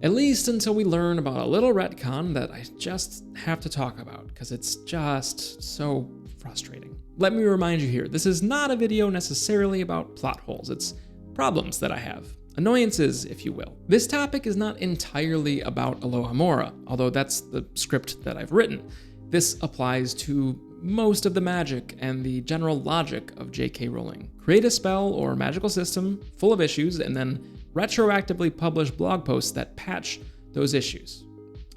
At least until we learn about a little retcon that I just have to talk about, because it's just so frustrating. Let me remind you here, this is not a video necessarily about plot holes, it's problems that I have. Annoyances, if you will. This topic is not entirely about Alohomora, although that's the script that I've written. This applies to most of the magic and the general logic of J.K. Rowling. Create a spell or magical system full of issues and then retroactively publish blog posts that patch those issues.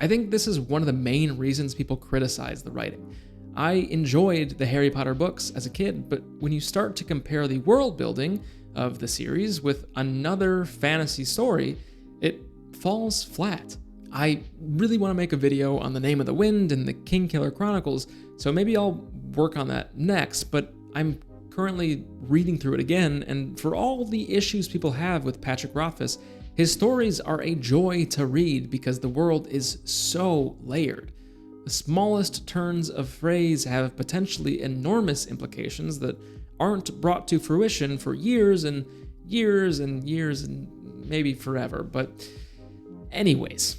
I think this is one of the main reasons people criticize the writing. I enjoyed the Harry Potter books as a kid, but when you start to compare the world building of the series with another fantasy story, it falls flat. I really want to make a video on The Name of the Wind and the Kingkiller Chronicles, so maybe I'll work on that next, but I'm currently reading through it again, and for all the issues people have with Patrick Rothfuss, his stories are a joy to read because the world is so layered. The smallest turns of phrase have potentially enormous implications that aren't brought to fruition for years and years and years and maybe forever. But anyways,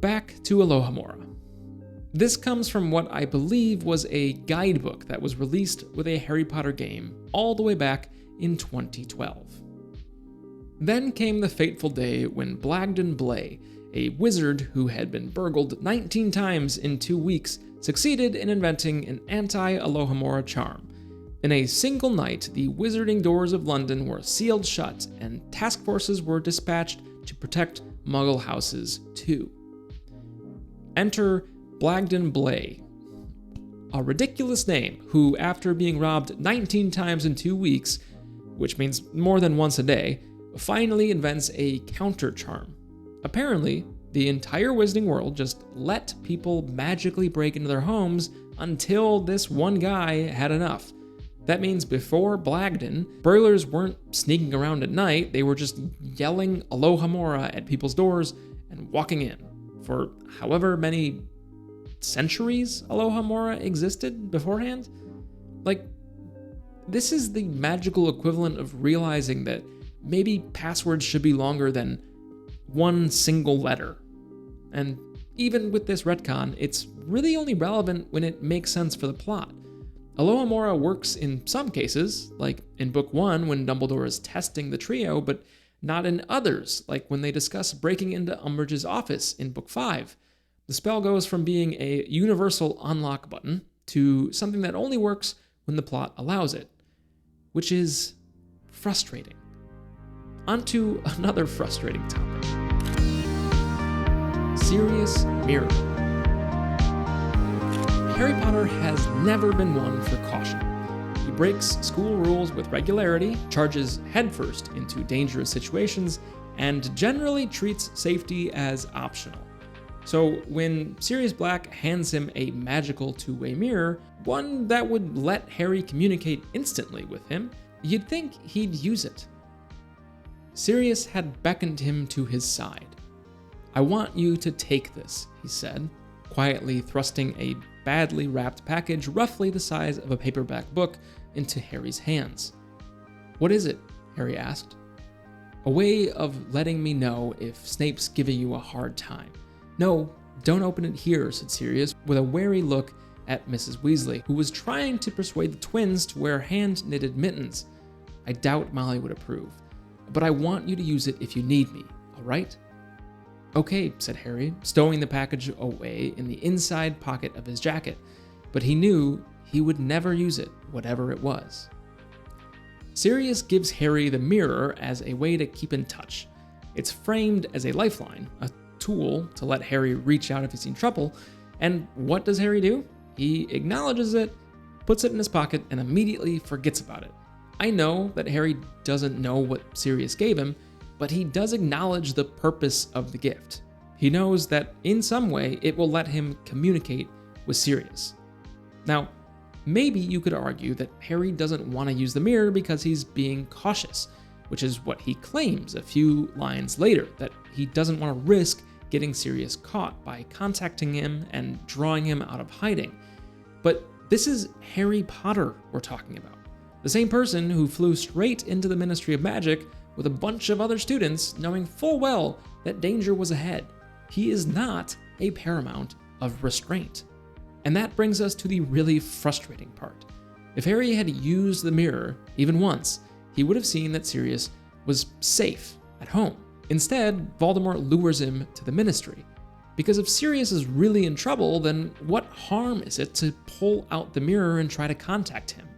back to Alohomora. This comes from what I believe was a guidebook that was released with a Harry Potter game all the way back in 2012. Then came the fateful day when Blagden Blay, a wizard who had been burgled 19 times in 2 weeks, succeeded in inventing an anti-Alohomora charm. In a single night, the wizarding doors of London were sealed shut and task forces were dispatched to protect Muggle houses too. Enter Blagden Blay, a ridiculous name who, after being robbed 19 times in 2 weeks, which means more than once a day, finally invents a counter charm. Apparently, the entire wizarding world just let people magically break into their homes until this one guy had enough. That means before Blagden, burglars weren't sneaking around at night, they were just yelling Alohomora at people's doors and walking in. For however many centuries Alohomora existed beforehand? Like, this is the magical equivalent of realizing that maybe passwords should be longer than one single letter. And even with this retcon, it's really only relevant when it makes sense for the plot. Alohomora works in some cases, like in Book 1 when Dumbledore is testing the trio, but not in others, like when they discuss breaking into Umbridge's office in Book 5. The spell goes from being a universal unlock button to something that only works when the plot allows it, which is frustrating. Onto another frustrating topic. Sirius Mirror. Harry Potter has never been one for caution. He breaks school rules with regularity, charges headfirst into dangerous situations, and generally treats safety as optional. So when Sirius Black hands him a magical two-way mirror, one that would let Harry communicate instantly with him, you'd think he'd use it. Sirius had beckoned him to his side. "I want you to take this," he said, quietly thrusting a badly wrapped package roughly the size of a paperback book into Harry's hands. "What is it?" Harry asked. "A way of letting me know if Snape's giving you a hard time." "No, don't open it here," said Sirius, with a wary look at Mrs. Weasley, who was trying to persuade the twins to wear hand-knitted mittens. "I doubt Molly would approve, but I want you to use it if you need me, all right?" "Okay," said Harry, stowing the package away in the inside pocket of his jacket, but he knew he would never use it, whatever it was. Sirius gives Harry the mirror as a way to keep in touch. It's framed as a lifeline, a tool to let Harry reach out if he's in trouble, and what does Harry do? He acknowledges it, puts it in his pocket, and immediately forgets about it. I know that Harry doesn't know what Sirius gave him, but he does acknowledge the purpose of the gift. He knows that in some way it will let him communicate with Sirius. Now, maybe you could argue that Harry doesn't want to use the mirror because he's being cautious, which is what he claims a few lines later, that he doesn't want to risk getting Sirius caught by contacting him and drawing him out of hiding. But this is Harry Potter we're talking about. The same person who flew straight into the Ministry of Magic with a bunch of other students knowing full well that danger was ahead. He is not a paramount of restraint. And that brings us to the really frustrating part. If Harry had used the mirror even once, he would have seen that Sirius was safe at home. Instead, Voldemort lures him to the Ministry. Because if Sirius is really in trouble, then what harm is it to pull out the mirror and try to contact him?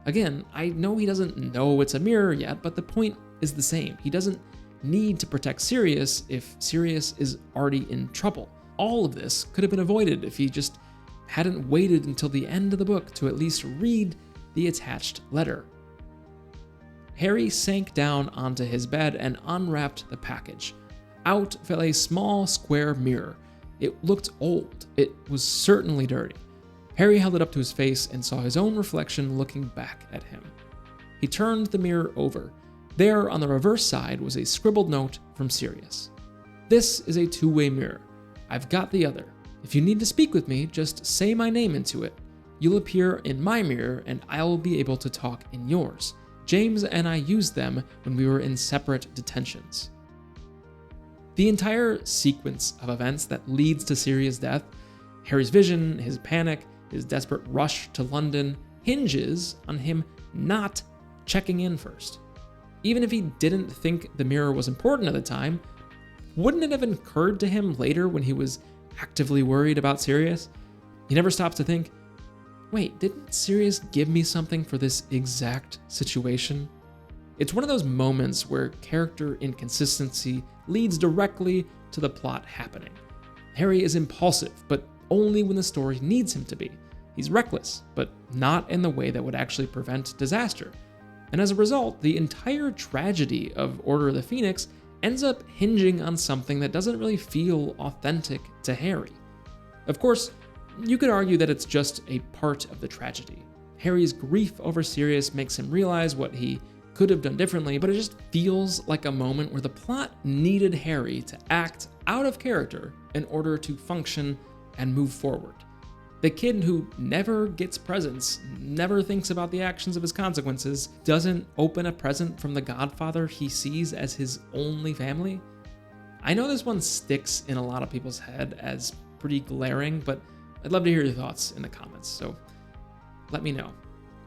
Again, I know he doesn't know it's a mirror yet, but the point is the same. He doesn't need to protect Sirius if Sirius is already in trouble. All of this could have been avoided if he just hadn't waited until the end of the book to at least read the attached letter. Harry sank down onto his bed and unwrapped the package. Out fell a small square mirror. It looked old. It was certainly dirty. Harry held it up to his face and saw his own reflection looking back at him. He turned the mirror over. There, on the reverse side, was a scribbled note from Sirius. "This is a two-way mirror. I've got the other. If you need to speak with me, just say my name into it. You'll appear in my mirror and I'll be able to talk in yours. James and I used them when we were in separate detentions." The entire sequence of events that leads to Sirius' death, Harry's vision, his panic, his desperate rush to London, hinges on him not checking in first. Even if he didn't think the mirror was important at the time, wouldn't it have occurred to him later when he was actively worried about Sirius? He never stops to think, wait, didn't Sirius give me something for this exact situation? It's one of those moments where character inconsistency leads directly to the plot happening. Harry is impulsive, but only when the story needs him to be. He's reckless, but not in the way that would actually prevent disaster. And as a result, the entire tragedy of Order of the Phoenix ends up hinging on something that doesn't really feel authentic to Harry. Of course, you could argue that it's just a part of the tragedy. Harry's grief over Sirius makes him realize what he could have done differently, but it just feels like a moment where the plot needed Harry to act out of character in order to function and move forward. The kid who never gets presents, never thinks about the actions of his consequences, doesn't open a present from the godfather he sees as his only family. I know this one sticks in a lot of people's head as pretty glaring, but I'd love to hear your thoughts in the comments, so let me know.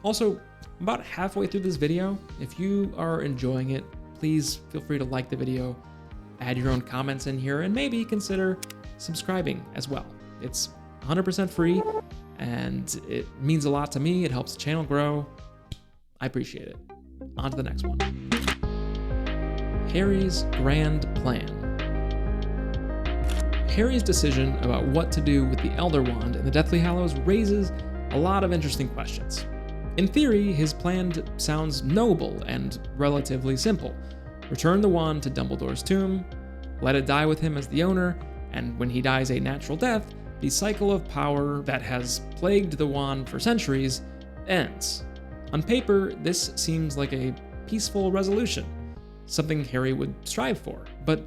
Also, about halfway through this video, if you are enjoying it, please feel free to like the video, add your own comments in here, and maybe consider subscribing as well. It's 100% free, and it means a lot to me. It helps the channel grow. I appreciate it. On to the next one. Harry's grand plan. Harry's decision about what to do with the Elder Wand in the Deathly Hallows raises a lot of interesting questions. In theory, his plan sounds noble and relatively simple. Return the wand to Dumbledore's tomb, let it die with him as the owner, and when he dies a natural death, the cycle of power that has plagued the wand for centuries ends. On paper, this seems like a peaceful resolution, something Harry would strive for, but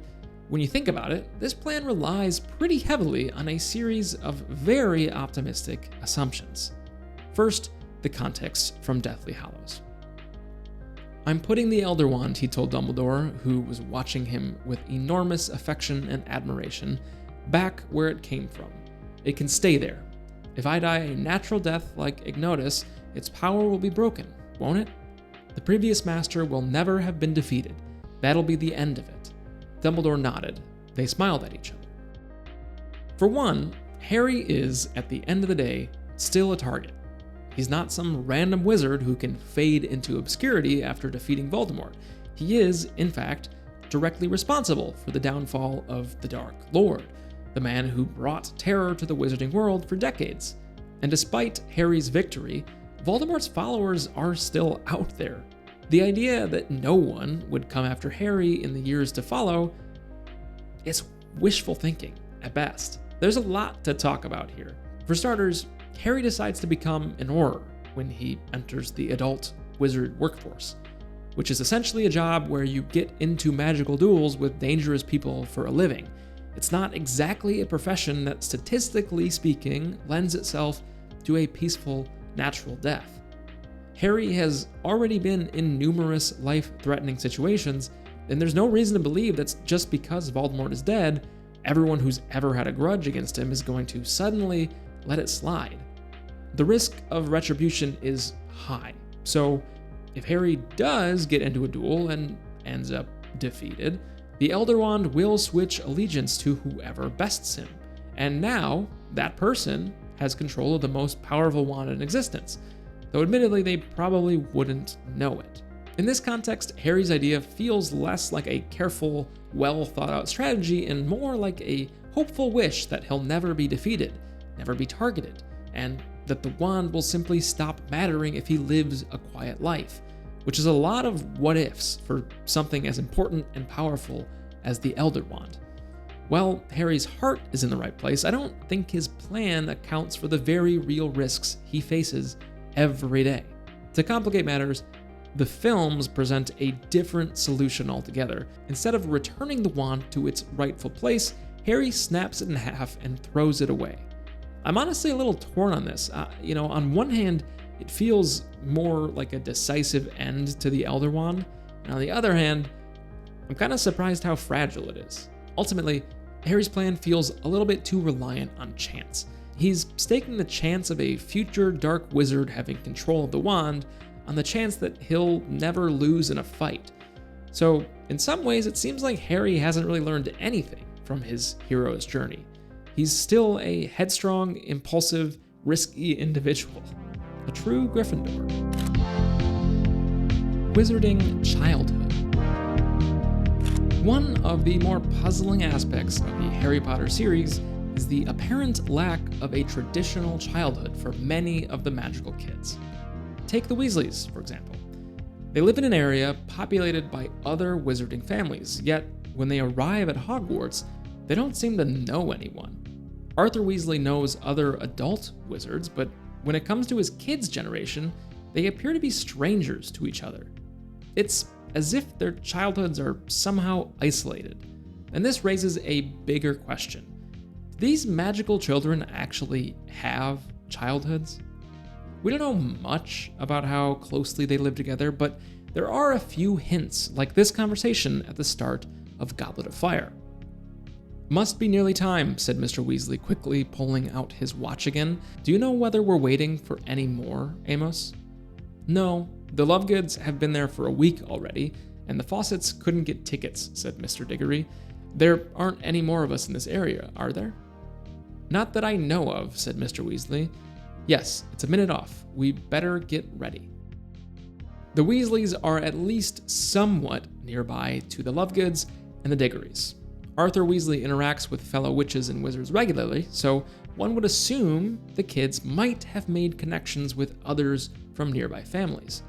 when you think about it, this plan relies pretty heavily on a series of very optimistic assumptions. First, the context from Deathly Hallows. "I'm putting the Elder Wand," he told Dumbledore, who was watching him with enormous affection and admiration, "back where it came from. It can stay there. If I die a natural death like Ignotus, its power will be broken, won't it? The previous master will never have been defeated. That'll be the end of it." Dumbledore nodded. They smiled at each other. For one, Harry is, at the end of the day, still a target. He's not some random wizard who can fade into obscurity after defeating Voldemort. He is, in fact, directly responsible for the downfall of the Dark Lord, the man who brought terror to the wizarding world for decades. And despite Harry's victory, Voldemort's followers are still out there. The idea that no one would come after Harry in the years to follow is wishful thinking, at best. There's a lot to talk about here. For starters, Harry decides to become an Auror when he enters the adult wizard workforce, which is essentially a job where you get into magical duels with dangerous people for a living. It's not exactly a profession that, statistically speaking, lends itself to a peaceful, natural death. Harry has already been in numerous life-threatening situations, and there's no reason to believe that's just because Voldemort is dead, everyone who's ever had a grudge against him is going to suddenly let it slide. The risk of retribution is high, so if Harry does get into a duel and ends up defeated, the Elder Wand will switch allegiance to whoever bests him, and now that person has control of the most powerful wand in existence, though admittedly they probably wouldn't know it. In this context, Harry's idea feels less like a careful, well-thought-out strategy and more like a hopeful wish that he'll never be defeated, never be targeted, and that the wand will simply stop mattering if he lives a quiet life, which is a lot of what-ifs for something as important and powerful as the Elder Wand. While Harry's heart is in the right place, I don't think his plan accounts for the very real risks he faces every day. To complicate matters, the films present a different solution altogether. Instead of returning the wand to its rightful place, Harry snaps it in half and throws it away. I'm honestly a little torn on this. On one hand, it feels more like a decisive end to the Elder Wand, and on the other hand, I'm kind of surprised how fragile it is. Ultimately, Harry's plan feels a little bit too reliant on chance. He's staking the chance of a future dark wizard having control of the wand on the chance that he'll never lose in a fight. So, in some ways, it seems like Harry hasn't really learned anything from his hero's journey. He's still a headstrong, impulsive, risky individual. A true Gryffindor. Wizarding childhood. One of the more puzzling aspects of the Harry Potter series is the apparent lack of a traditional childhood for many of the magical kids. Take the Weasleys, for example. They live in an area populated by other wizarding families, yet when they arrive at Hogwarts, they don't seem to know anyone. Arthur Weasley knows other adult wizards, but when it comes to his kids' generation, they appear to be strangers to each other. It's as if their childhoods are somehow isolated. And this raises a bigger question. Do these magical children actually have childhoods? We don't know much about how closely they live together, but there are a few hints, like this conversation at the start of Goblet of Fire. "Must be nearly time," said Mr. Weasley, quickly pulling out his watch again. "Do you know whether we're waiting for any more, Amos?" "No, the Lovegoods have been there for a week already, and the Fawcetts couldn't get tickets," said Mr. Diggory. "There aren't any more of us in this area, are there?" "Not that I know of," said Mr. Weasley. "Yes, it's a minute off. We better get ready." The Weasleys are at least somewhat nearby to the Lovegoods and the Diggorys. Arthur Weasley interacts with fellow witches and wizards regularly, so one would assume the kids might have made connections with others from nearby families.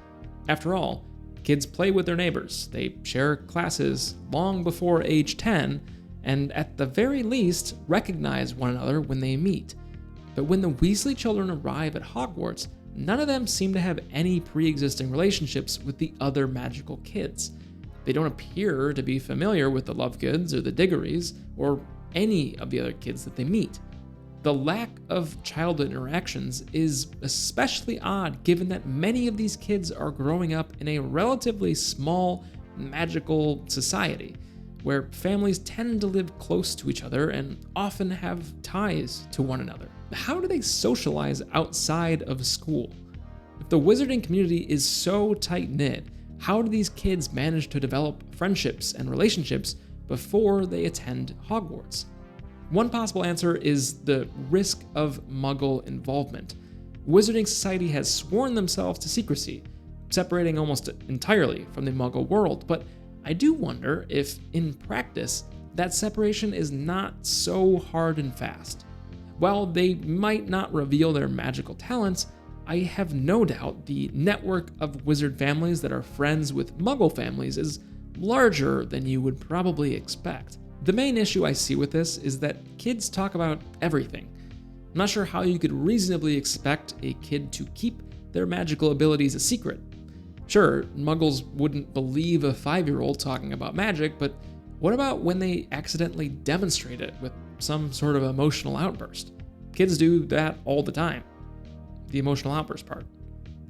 After all, kids play with their neighbors, they share classes long before age 10, and at the very least recognize one another when they meet. But when the Weasley children arrive at Hogwarts, none of them seem to have any pre-existing relationships with the other magical kids. They don't appear to be familiar with the Lovegoods or the Diggorys, or any of the other kids that they meet. The lack of childhood interactions is especially odd given that many of these kids are growing up in a relatively small, magical society, where families tend to live close to each other and often have ties to one another. How do they socialize outside of school? If the wizarding community is so tight-knit, how do these kids manage to develop friendships and relationships before they attend Hogwarts? One possible answer is the risk of Muggle involvement. Wizarding society has sworn themselves to secrecy, separating almost entirely from the Muggle world, but I do wonder if, in practice, that separation is not so hard and fast. While they might not reveal their magical talents, I have no doubt the network of wizard families that are friends with Muggle families is larger than you would probably expect. The main issue I see with this is that kids talk about everything. I'm not sure how you could reasonably expect a kid to keep their magical abilities a secret. Sure, muggles wouldn't believe a 5-year-old talking about magic, but what about when they accidentally demonstrate it with some sort of emotional outburst? Kids do that all the time. The emotional outburst part.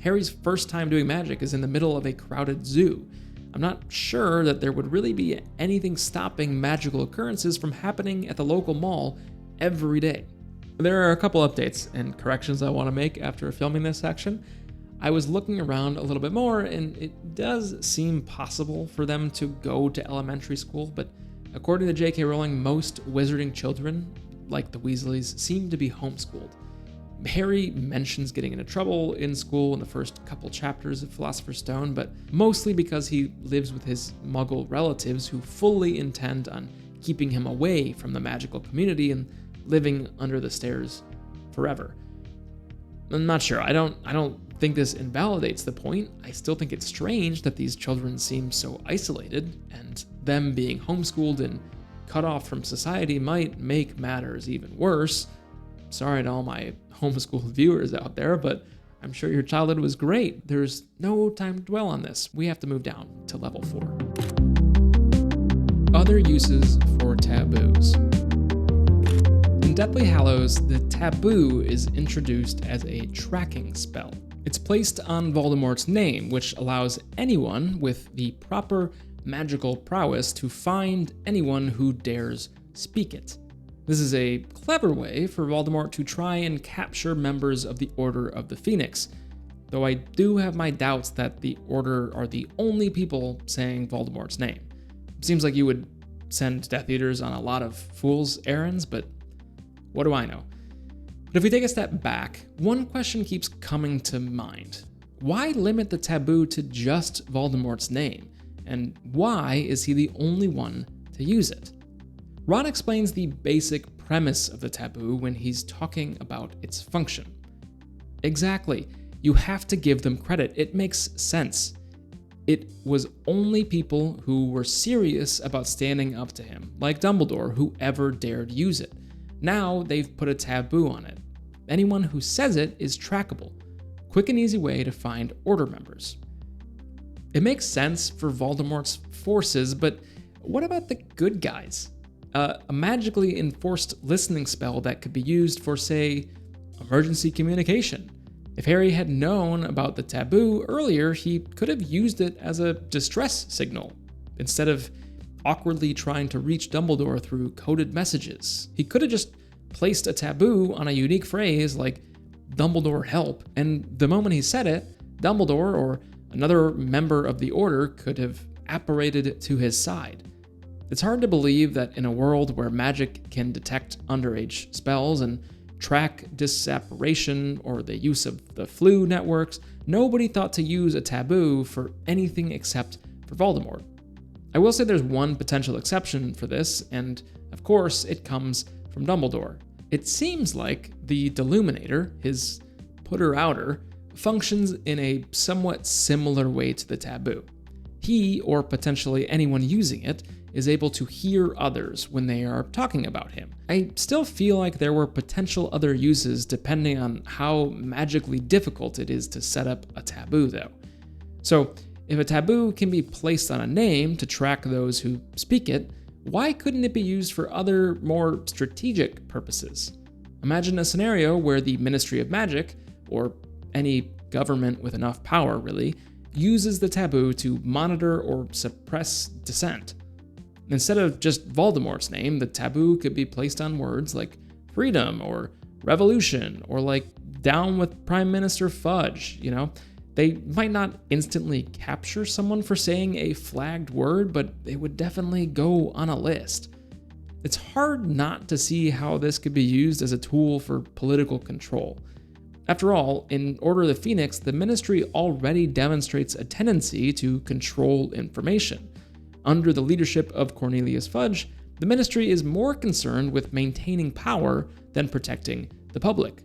Harry's first time doing magic is in the middle of a crowded zoo. I'm not sure that there would really be anything stopping magical occurrences from happening at the local mall every day. There are a couple updates and corrections I want to make after filming this section. I was looking around a little bit more, and it does seem possible for them to go to elementary school, but according to J.K. Rowling, most wizarding children, like the Weasleys, seem to be homeschooled. Harry mentions getting into trouble in school in the first couple chapters of Philosopher's Stone, but mostly because he lives with his muggle relatives who fully intend on keeping him away from the magical community and living under the stairs forever. I'm not sure. I don't think this invalidates the point. I still think it's strange that these children seem so isolated, and them being homeschooled and cut off from society might make matters even worse. Sorry to all my homeschool viewers out there, but I'm sure your childhood was great. There's no time to dwell on this. We have to move down to level 4. Other uses for taboos. In Deathly Hallows, the taboo is introduced as a tracking spell. It's placed on Voldemort's name, which allows anyone with the proper magical prowess to find anyone who dares speak it. This is a clever way for Voldemort to try and capture members of the Order of the Phoenix, though I do have my doubts that the Order are the only people saying Voldemort's name. It seems like you would send Death Eaters on a lot of fool's errands, but what do I know? But if we take a step back, one question keeps coming to mind. Why limit the taboo to just Voldemort's name? And why is he the only one to use it? Ron explains the basic premise of the taboo when he's talking about its function. Exactly. You have to give them credit. It makes sense. It was only people who were serious about standing up to him, like Dumbledore, who ever dared use it. Now they've put a taboo on it. Anyone who says it is trackable. Quick and easy way to find Order members. It makes sense for Voldemort's forces, but what about the good guys? A magically enforced listening spell that could be used for, say, emergency communication. If Harry had known about the taboo earlier, he could have used it as a distress signal, instead of awkwardly trying to reach Dumbledore through coded messages. He could have just placed a taboo on a unique phrase like Dumbledore help, and the moment he said it, Dumbledore or another member of the Order could have apparated to his side. It's hard to believe that in a world where magic can detect underage spells and track disapparation or the use of the flu networks, nobody thought to use a taboo for anything except for Voldemort. I will say there's one potential exception for this, and of course it comes from Dumbledore. It seems like the Deluminator, his putter-outer, functions in a somewhat similar way to the taboo. He, or potentially anyone using it, is able to hear others when they are talking about him. I still feel like there were potential other uses depending on how magically difficult it is to set up a taboo, though. So, if a taboo can be placed on a name to track those who speak it, why couldn't it be used for other, more strategic purposes? Imagine a scenario where the Ministry of Magic, or any government with enough power really, uses the taboo to monitor or suppress dissent. Instead of just Voldemort's name, the taboo could be placed on words like freedom or revolution or like down with Prime Minister Fudge, you know? They might not instantly capture someone for saying a flagged word, but they would definitely go on a list. It's hard not to see how this could be used as a tool for political control. After all, in Order of the Phoenix, the Ministry already demonstrates a tendency to control information. Under the leadership of Cornelius Fudge, the Ministry is more concerned with maintaining power than protecting the public.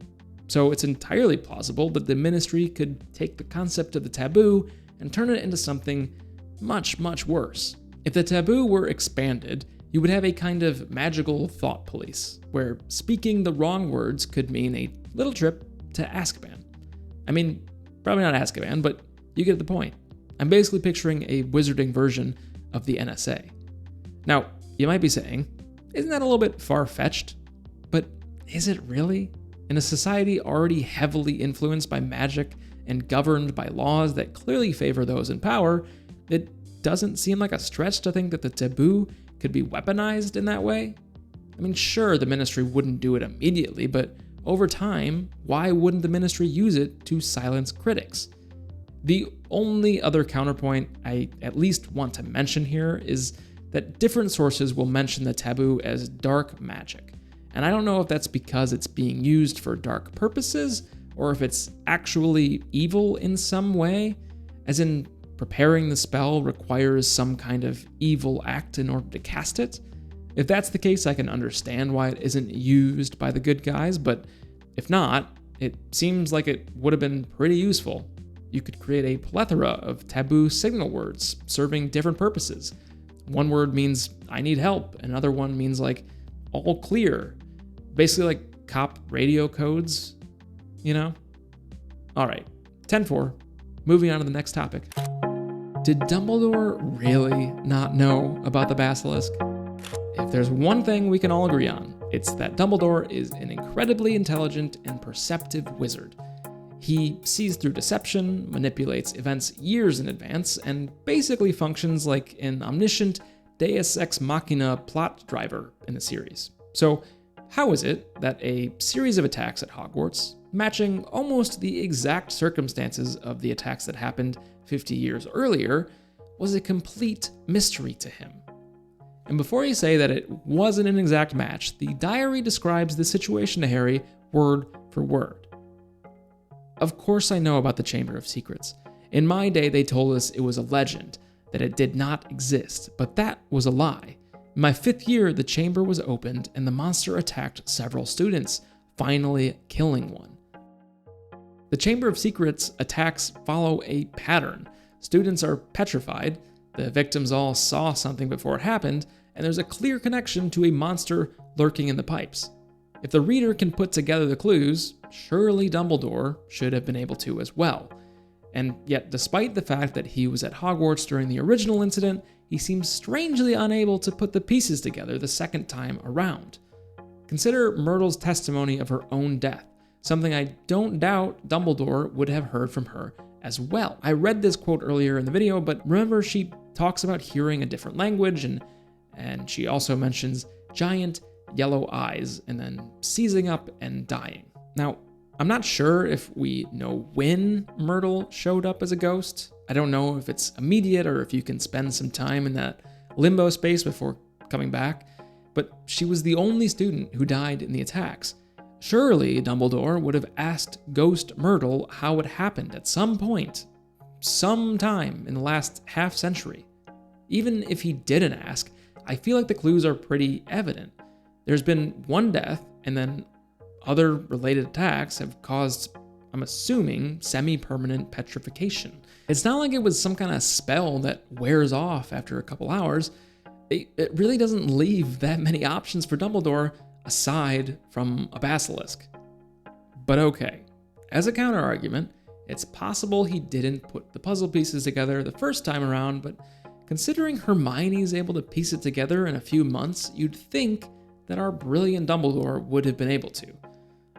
So it's entirely plausible that the Ministry could take the concept of the taboo and turn it into something much, much worse. If the taboo were expanded You would have a kind of magical thought police, where speaking the wrong words could mean a little trip to Azkaban. I mean, probably not Azkaban, but you get the point. I'm basically picturing a wizarding version of the NSA. Now, you might be saying, isn't that a little bit far-fetched? But is it really? In a society already heavily influenced by magic and governed by laws that clearly favor those in power, it doesn't seem like a stretch to think that the taboo could be weaponized in that way? I mean, sure, the ministry wouldn't do it immediately, but over time, why wouldn't the ministry use it to silence critics? The only other counterpoint I at least want to mention here is that different sources will mention the taboo as dark magic. And I don't know if that's because it's being used for dark purposes, or if it's actually evil in some way, as in preparing the spell requires some kind of evil act in order to cast it. If that's the case, I can understand why it isn't used by the good guys, but if not, it seems like it would have been pretty useful. You could create a plethora of taboo signal words serving different purposes. One word means I need help, another one means like all clear. Basically like cop radio codes, you know? All right, 10-4. Moving on to the next topic. Did Dumbledore really not know about the Basilisk? If there's one thing we can all agree on, it's that Dumbledore is an incredibly intelligent and perceptive wizard. He sees through deception, manipulates events years in advance, and basically functions like an omniscient deus ex machina plot driver in the series. So, how is it that a series of attacks at Hogwarts, matching almost the exact circumstances of the attacks that happened 50 years earlier, was a complete mystery to him? And before you say that it wasn't an exact match, the diary describes the situation to Harry word for word. Of course I know about the Chamber of Secrets. In my day, they told us it was a legend, that it did not exist, but that was a lie. In my 5th year, the chamber was opened and the monster attacked several students, finally killing one. The Chamber of Secrets attacks follow a pattern. Students are petrified, the victims all saw something before it happened, and there's a clear connection to a monster lurking in the pipes. If the reader can put together the clues, surely Dumbledore should have been able to as well. And yet, despite the fact that he was at Hogwarts during the original incident, he seems strangely unable to put the pieces together the second time around. Consider Myrtle's testimony of her own death, something I don't doubt Dumbledore would have heard from her as well. I read this quote earlier in the video, but remember she talks about hearing a different language, and she also mentions giant yellow eyes and then seizing up and dying. Now, I'm not sure if we know when Myrtle showed up as a ghost. I don't know if it's immediate or if you can spend some time in that limbo space before coming back, but she was the only student who died in the attacks. Surely Dumbledore would have asked Ghost Myrtle how it happened at some point, sometime in the last half century. Even if he didn't ask, I feel like the clues are pretty evident. There's been one death, and then other related attacks have caused, I'm assuming, semi-permanent petrification. It's not like it was some kind of spell that wears off after a couple hours. It really doesn't leave that many options for Dumbledore aside from a basilisk. But okay, as a counter-argument, it's possible he didn't put the puzzle pieces together the first time around, but considering Hermione's able to piece it together in a few months, you'd think that our brilliant Dumbledore would have been able to.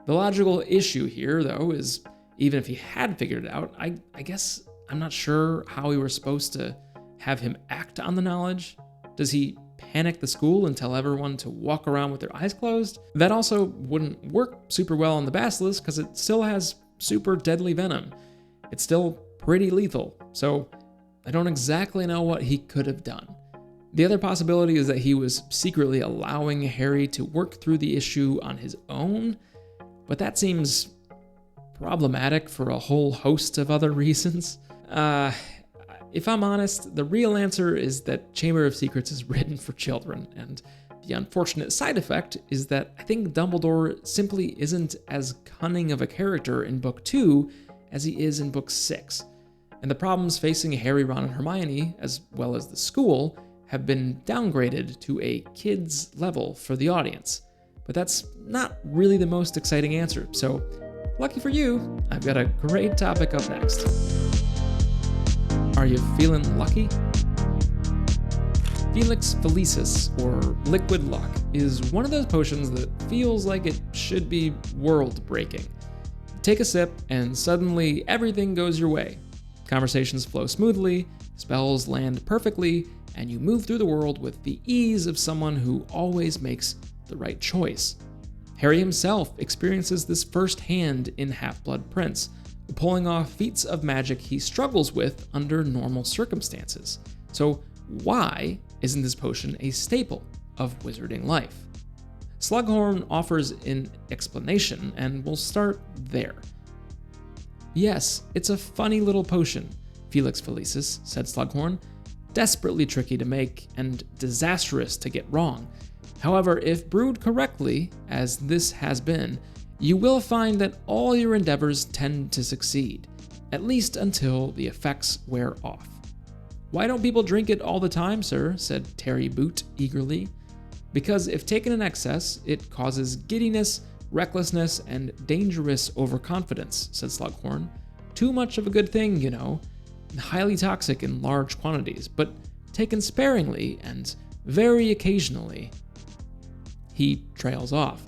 The logical issue here, though, is even if he had figured it out, I guess I'm not sure how we were supposed to have him act on the knowledge. Does he panic the school and tell everyone to walk around with their eyes closed? That also wouldn't work super well on the Basilisk because it still has super deadly venom. It's still pretty lethal, so I don't exactly know what he could have done. The other possibility is that he was secretly allowing Harry to work through the issue on his own, but that seems problematic for a whole host of other reasons. If I'm honest, the real answer is that Chamber of Secrets is written for children, and the unfortunate side effect is that I think Dumbledore simply isn't as cunning of a character in Book 2 as he is in Book 6. And the problems facing Harry, Ron, and Hermione, as well as the school, have been downgraded to a kid's level for the audience. But that's not really the most exciting answer, so lucky for you, I've got a great topic up next. Are you feeling lucky? Felix Felicis, or Liquid Luck, is one of those potions that feels like it should be world-breaking. Take a sip, and suddenly everything goes your way. Conversations flow smoothly, spells land perfectly, and you move through the world with the ease of someone who always makes the right choice. Harry himself experiences this firsthand in Half-Blood Prince, pulling off feats of magic he struggles with under normal circumstances. So why isn't this potion a staple of wizarding life? Slughorn offers an explanation, and we'll start there. Yes, it's a funny little potion, Felix Felicis, said Slughorn, desperately tricky to make and disastrous to get wrong. However, if brewed correctly, as this has been, you will find that all your endeavors tend to succeed, at least until the effects wear off. Why don't people drink it all the time, sir? Said Terry Boot eagerly. Because if taken in excess, it causes giddiness, recklessness, and dangerous overconfidence, said Slughorn. Too much of a good thing, you know. Highly toxic in large quantities, but taken sparingly and very occasionally. He trails off.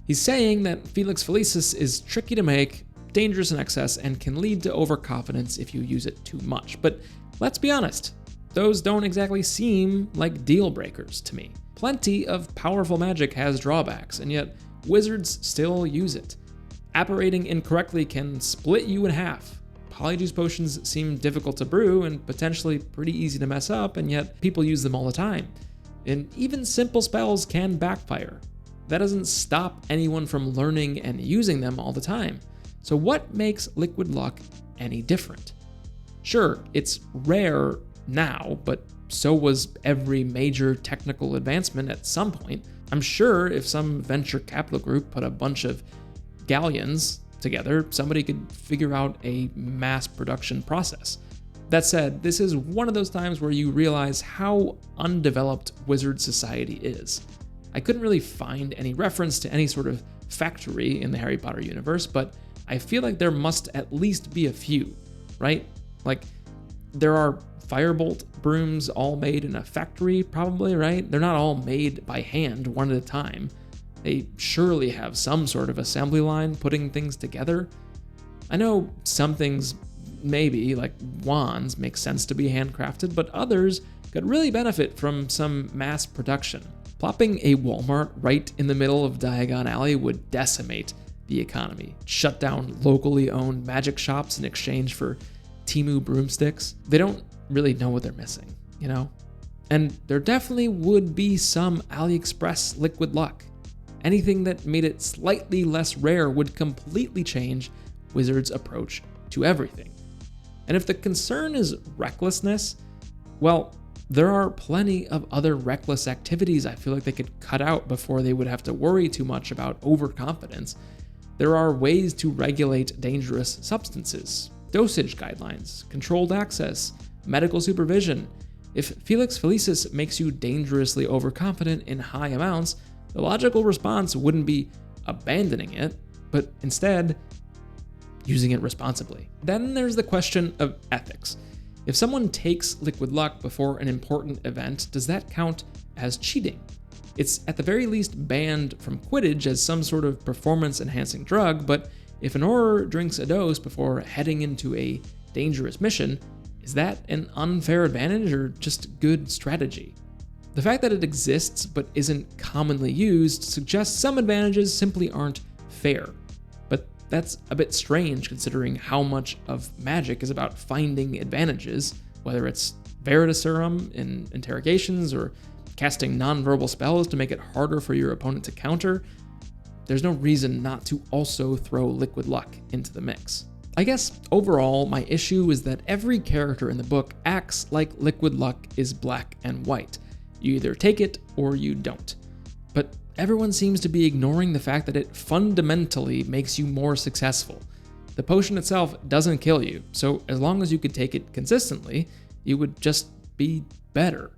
He's saying that Felix Felicis is tricky to make, dangerous in excess, and can lead to overconfidence if you use it too much. But let's be honest, those don't exactly seem like deal breakers to me. Plenty of powerful magic has drawbacks, and yet wizards still use it. Apparating incorrectly can split you in half. Polyjuice potions seem difficult to brew and potentially pretty easy to mess up, and yet people use them all the time. And even simple spells can backfire. That doesn't stop anyone from learning and using them all the time. So what makes Liquid Luck any different? Sure, it's rare now, but so was every major technical advancement at some point. I'm sure if some venture capital group put a bunch of galleons together, somebody could figure out a mass production process. That said, this is one of those times where you realize how undeveloped wizard society is. I couldn't really find any reference to any sort of factory in the Harry Potter universe, but I feel like there must at least be a few, right? Like, there are Firebolt brooms all made in a factory, probably, right? They're not all made by hand, one at a time. They surely have some sort of assembly line putting things together. I know some things, maybe, like wands, make sense to be handcrafted, but others could really benefit from some mass production. Plopping a Walmart right in the middle of Diagon Alley would decimate the economy, shut down locally owned magic shops in exchange for Temu broomsticks. They don't really know what they're missing, you know? And there definitely would be some AliExpress Liquid Luck. Anything that made it slightly less rare would completely change Wizards' approach to everything. And if the concern is recklessness, well, there are plenty of other reckless activities I feel like they could cut out before they would have to worry too much about overconfidence. There are ways to regulate dangerous substances, dosage guidelines, controlled access, medical supervision. If Felix Felicis makes you dangerously overconfident in high amounts, the logical response wouldn't be abandoning it, but instead using it responsibly. Then there's the question of ethics. If someone takes Liquid Luck before an important event, does that count as cheating? It's at the very least banned from Quidditch as some sort of performance-enhancing drug, but if an Auror drinks a dose before heading into a dangerous mission, is that an unfair advantage or just good strategy? The fact that it exists but isn't commonly used suggests some advantages simply aren't fair. But that's a bit strange considering how much of magic is about finding advantages, whether it's Veritaserum in interrogations or casting nonverbal spells to make it harder for your opponent to counter. There's no reason not to also throw Liquid Luck into the mix. I guess overall, my issue is that every character in the book acts like Liquid Luck is black and white. You either take it or you don't. But everyone seems to be ignoring the fact that it fundamentally makes you more successful. The potion itself doesn't kill you, so as long as you could take it consistently, you would just be better.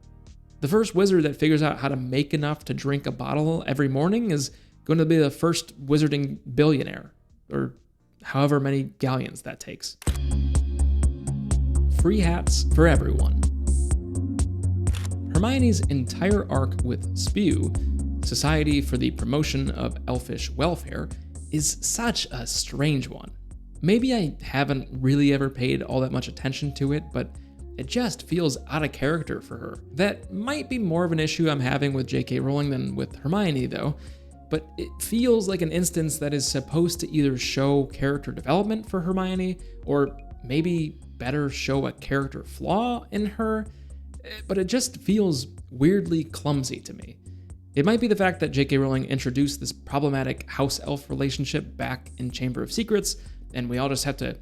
The first wizard that figures out how to make enough to drink a bottle every morning is going to be the first wizarding billionaire, or however many galleons that takes. Free hats for everyone. Hermione's entire arc with SPEW, Society for the Promotion of Elfish Welfare, is such a strange one. Maybe I haven't really ever paid all that much attention to it, but it just feels out of character for her. That might be more of an issue I'm having with J.K. Rowling than with Hermione, though, but it feels like an instance that is supposed to either show character development for Hermione, or maybe better show a character flaw in her, but it just feels weirdly clumsy to me. It might be the fact that J.K. Rowling introduced this problematic house-elf relationship back in Chamber of Secrets, and we all just have to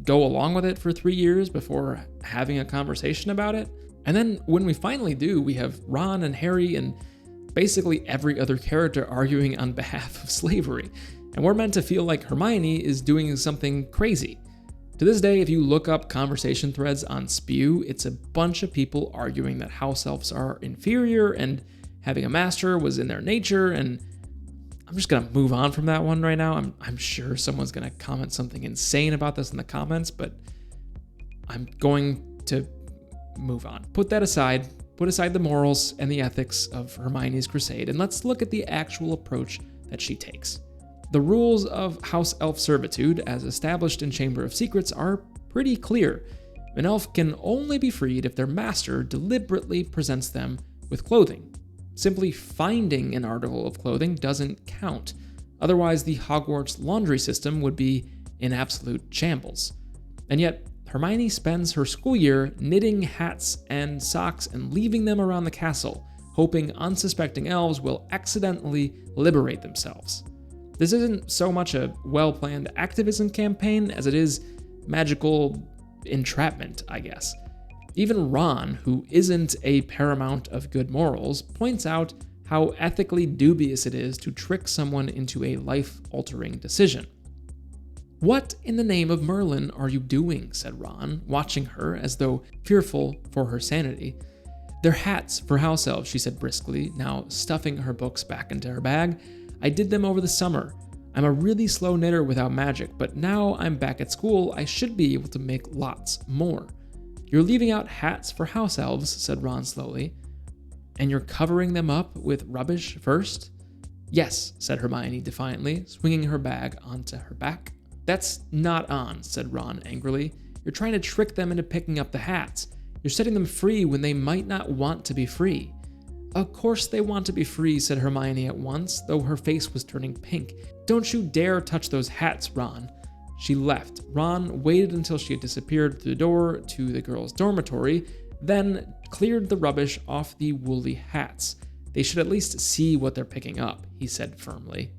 go along with it for 3 years before having a conversation about it. And then when we finally do, we have Ron and Harry and basically every other character arguing on behalf of slavery. And we're meant to feel like Hermione is doing something crazy. To this day, if you look up conversation threads on SPEW, it's a bunch of people arguing that house elves are inferior and having a master was in their nature, and I'm just gonna move on from that one right now. I'm sure someone's gonna comment something insane about this in the comments, but I'm going to move on. Put that aside, put aside the morals and the ethics of Hermione's crusade, and let's look at the actual approach that she takes. The rules of house elf servitude, as established in Chamber of Secrets, are pretty clear. An elf can only be freed if their master deliberately presents them with clothing. Simply finding an article of clothing doesn't count. Otherwise, the Hogwarts laundry system would be in absolute shambles. And yet, Hermione spends her school year knitting hats and socks and leaving them around the castle, hoping unsuspecting elves will accidentally liberate themselves. This isn't so much a well-planned activism campaign as it is magical entrapment, I guess. Even Ron, who isn't a paramount of good morals, points out how ethically dubious it is to trick someone into a life-altering decision. "What in the name of Merlin are you doing?" said Ron, watching her as though fearful for her sanity. "They're hats for house elves," she said briskly, now stuffing her books back into her bag. "I did them over the summer. I'm a really slow knitter without magic, but now I'm back at school, I should be able to make lots more." "You're leaving out hats for house elves," said Ron slowly. "And you're covering them up with rubbish first?" "Yes," said Hermione defiantly, swinging her bag onto her back. "That's not on," said Ron angrily. "You're trying to trick them into picking up the hats. You're setting them free when they might not want to be free." "Of course they want to be free," said Hermione at once, though her face was turning pink. "Don't you dare touch those hats, Ron." She left. Ron waited until she had disappeared through the door to the girls' dormitory, then cleared the rubbish off the woolly hats. "They should at least see what they're picking up," he said firmly.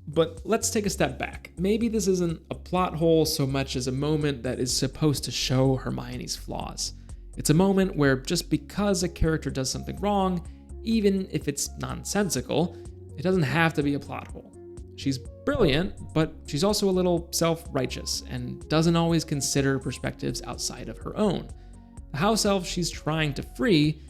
But let's take a step back. Maybe this isn't a plot hole so much as a moment that is supposed to show Hermione's flaws. It's a moment where just because a character does something wrong, even if it's nonsensical, it doesn't have to be a plot hole. She's brilliant, but she's also a little self-righteous and doesn't always consider perspectives outside of her own. The house elves she's trying to free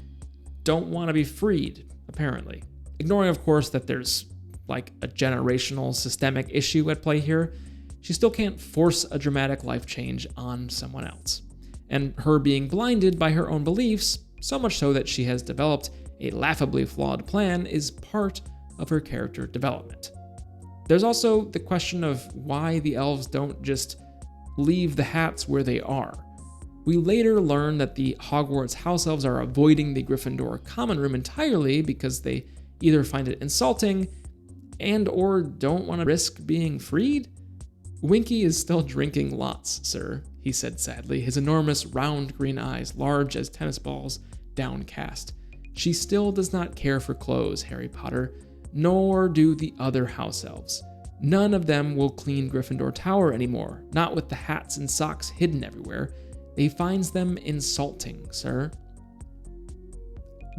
don't want to be freed, apparently. Ignoring, of course, that there's like a generational systemic issue at play here, she still can't force a dramatic life change on someone else. And her being blinded by her own beliefs, so much so that she has developed a laughably flawed plan, is part of her character development. There's also the question of why the elves don't just leave the hats where they are. We later learn that the Hogwarts house elves are avoiding the Gryffindor common room entirely because they either find it insulting and or don't want to risk being freed. "Winky is still drinking lots, sir," he said sadly, his enormous round green eyes, large as tennis balls, downcast. "She still does not care for clothes, Harry Potter, nor do the other house elves. None of them will clean Gryffindor Tower anymore, not with the hats and socks hidden everywhere. They finds them insulting, sir."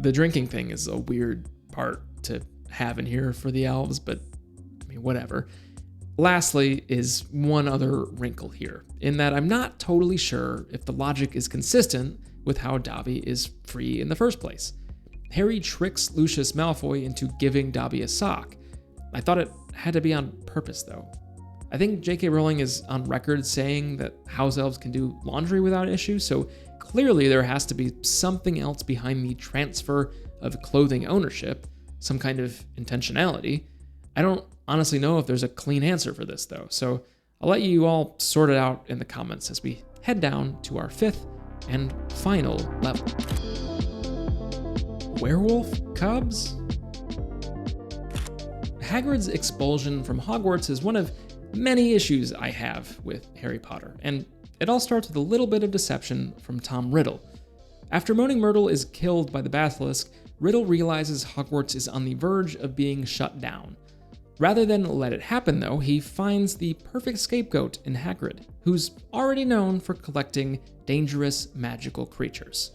The drinking thing is a weird part to have in here for the elves, but I mean, whatever. Lastly is one other wrinkle here, in that I'm not totally sure if the logic is consistent with how Dobby is free in the first place. Harry tricks Lucius Malfoy into giving Dobby a sock. I thought it had to be on purpose, though. I think J.K. Rowling is on record saying that house elves can do laundry without issue, so clearly there has to be something else behind the transfer of clothing ownership, some kind of intentionality. I don't honestly know if there's a clean answer for this, though, so I'll let you all sort it out in the comments as we head down to our fifth and final level. Werewolf cubs? Hagrid's expulsion from Hogwarts is one of many issues I have with Harry Potter, and it all starts with a little bit of deception from Tom Riddle. After Moaning Myrtle is killed by the Basilisk, Riddle realizes Hogwarts is on the verge of being shut down. Rather than let it happen, though, he finds the perfect scapegoat in Hagrid, who's already known for collecting dangerous magical creatures.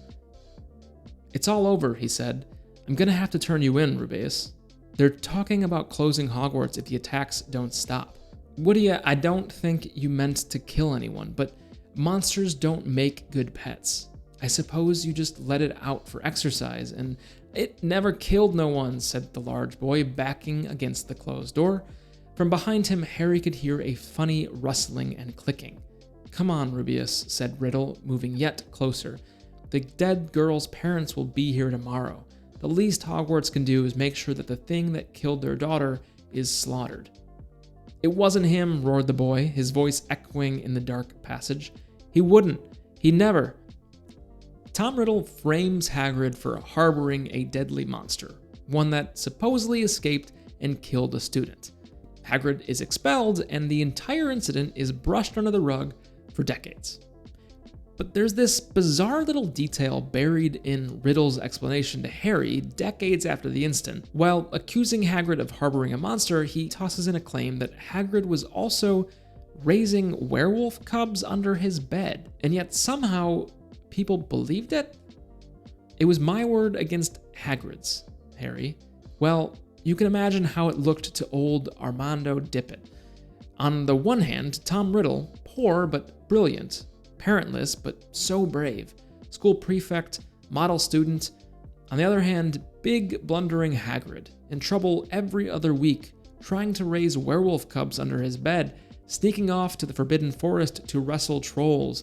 "It's all over," he said. "I'm gonna have to turn you in, Rubeus. They're talking about closing Hogwarts if the attacks don't stop. Woody, I don't think you meant to kill anyone, but monsters don't make good pets. I suppose you just let it out for exercise, and it never killed no one," said the large boy, backing against the closed door. From behind him, Harry could hear a funny rustling and clicking. "Come on, Rubeus," said Riddle, moving yet closer. "The dead girl's parents will be here tomorrow. The least Hogwarts can do is make sure that the thing that killed their daughter is slaughtered." "It wasn't him," roared the boy, his voice echoing in the dark passage. "He wouldn't. He never." Tom Riddle frames Hagrid for harboring a deadly monster, one that supposedly escaped and killed a student. Hagrid is expelled, and the entire incident is brushed under the rug for decades. But there's this bizarre little detail buried in Riddle's explanation to Harry decades after the incident. While accusing Hagrid of harboring a monster, he tosses in a claim that Hagrid was also raising werewolf cubs under his bed, and yet somehow people believed it? "It was my word against Hagrid's, Harry." Well, you can imagine how it looked to old Armando Dippet. On the one hand, Tom Riddle, poor but brilliant, parentless but so brave, school prefect, model student. On the other hand, big blundering Hagrid, in trouble every other week, trying to raise werewolf cubs under his bed, sneaking off to the Forbidden Forest to wrestle trolls.